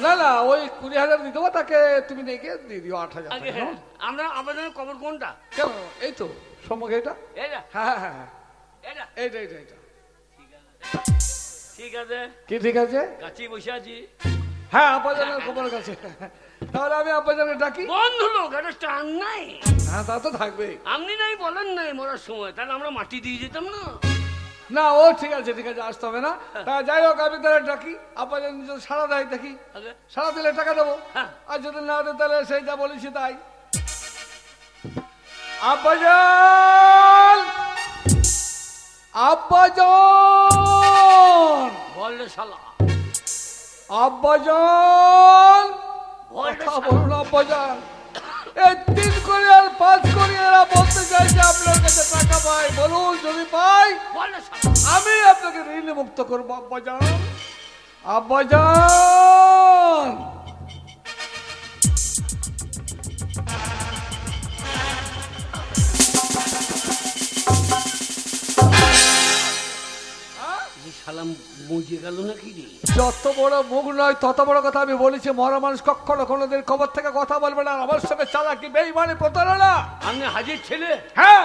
না না, ওই 20,000 দিয়ে দেবো, তাকে তুমি ডেকে দিয়ে দিও 8,000 আগে হ্যাঁ, আমরা আবেদনের খবর কোনটা? কেন? এই তো সম্মুখে এটা। এটা হ্যাঁ হ্যাঁ হ্যাঁ, এটা এইটা এইটা এইটা। ঠিক আছে, কি ঠিক আছে? কাছেই বসে আছি। হ্যাঁ, আব্বাজানের খবর কাছে। তাহলে আমি আব্বাজানের ডাকি। বন্ধু লোক একটা টান নাই। হ্যাঁ, তা তো থাকবে। আপনি নাই বলেন নাই মরার সময়, তাহলে আমরা মাটি দিয়ে যেতাম না। না, ও ঠিক আছে ঠিক আছে, আসতে হবে না। তা যাই হোক, আমি তাহলে ডাকি। আব্বাজান যদি সাড়া দেয় দেখি, আগে সাড়া দিলে টাকা দেবো। হ্যাঁ। আর যদি না দেয় তাহলে সেই যা বলেছি তাই। আব্বাজান, আব্বাজান, বললে শালা, আব্বাজান, বললে কথা শালা। বলুন আব্বাজান। এই 3 করে আর 5 করে এরা বলতে চাই যে আপনার কাছে টাকা পাই, বলুন যদি পাই বললে শালা। আমি আপনাকে ঋণ মুক্ত করবো। আব্বাজান, আব্বাজান। এই শালা মজে গেল নাকি রে? যত বড় মুখ নয় তত বড় কথা আমি বলেছি। মরা মানুষ কখনো কোনোদিন খবর থেকে কথা বলবে না। আমার সঙ্গে চালাকি, বেঈমানি, প্রতারণা। আপনি হাজির ছেলে, হ্যাঁ,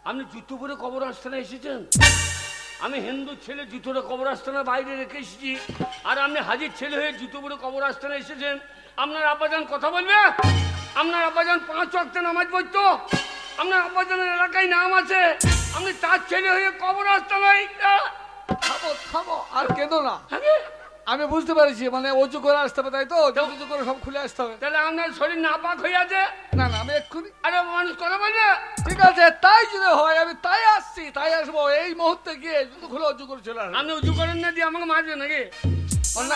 আপনি জুতো পরে কবর আস্তানা এসেছেন। আমি হিন্দু ছেলে, জুতোটা কবর আস্তানা বাইরে রেখে এসেছি, আর আপনি হাজির ছেলে হয়ে জুতো পরে কবর আস্তানা এসেছেন। আপনার আব্বাজান কথা বলবে? আপনার আব্বাজান 5 ওয়াক্ত নামাজ পড়তো, আপনার আব্বাজানের এলাকায় নাম আছে, আপনি তার ছেলে হয়ে কবর আস্তানায়। থামো থামো, আর কেঁদো না। আমি বুঝতে পারছি, মানে অজু করে আসতে হবে, তাই তো? অজু করে সব খুলে আসতে হবে। তাহলে আপনার শরীর নাপাক হয়ে আছে। না না, আমি এক্ষুনি। আরে মানুষ কথা বলবে? ঠিক আছে, তাই যদি হয় আমি তাই আসছি, তাই আসবো। এই মুহূর্তে গিয়ে জুতো খুলে অজু করে চলে আসবো। আপনি উঁচু করেন না দিয়ে আমাকে মারবেন নাকি?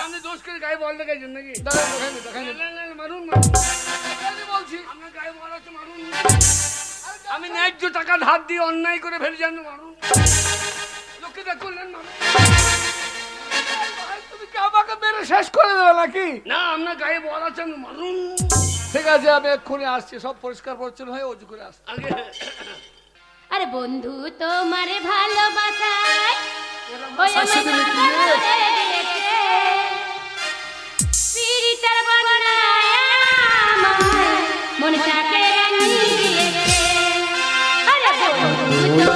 আপনি দোষ করে গায়ে বল দেখাইছেন নাকি? দেখাইনি, দেখাইনি। না, না, না, মারুন মারুন। দেখাইনি বলছি। আপনার গায়ে বল আছে, মারুন। আমি ন্যায্য টাকা ধার দিয়ে অন্যায় করে ফেলেছেন, মারুন। লোকে দেখলেন, মারুন। ভাই, তুমি কি আমাকে মেরে শেষ করে দেবে নাকি? না, আপনার গায়ে বল আছে, মারুন। ঠিক আছে, আমি এক্ষুনি আসছি, সব পরিষ্কার পরিচ্ছন্ন হয়ে অজু করে আসছি। আগে আরে বন্ধু তোমার ভালোবাসায় ওই শাশুড়ি আমার কি রে? পাগল হয়ে গেছে। পিরিতের বন্যায় আমার মনটাকে রাঙিয়ে দিয়েছে। আরে বন্ধু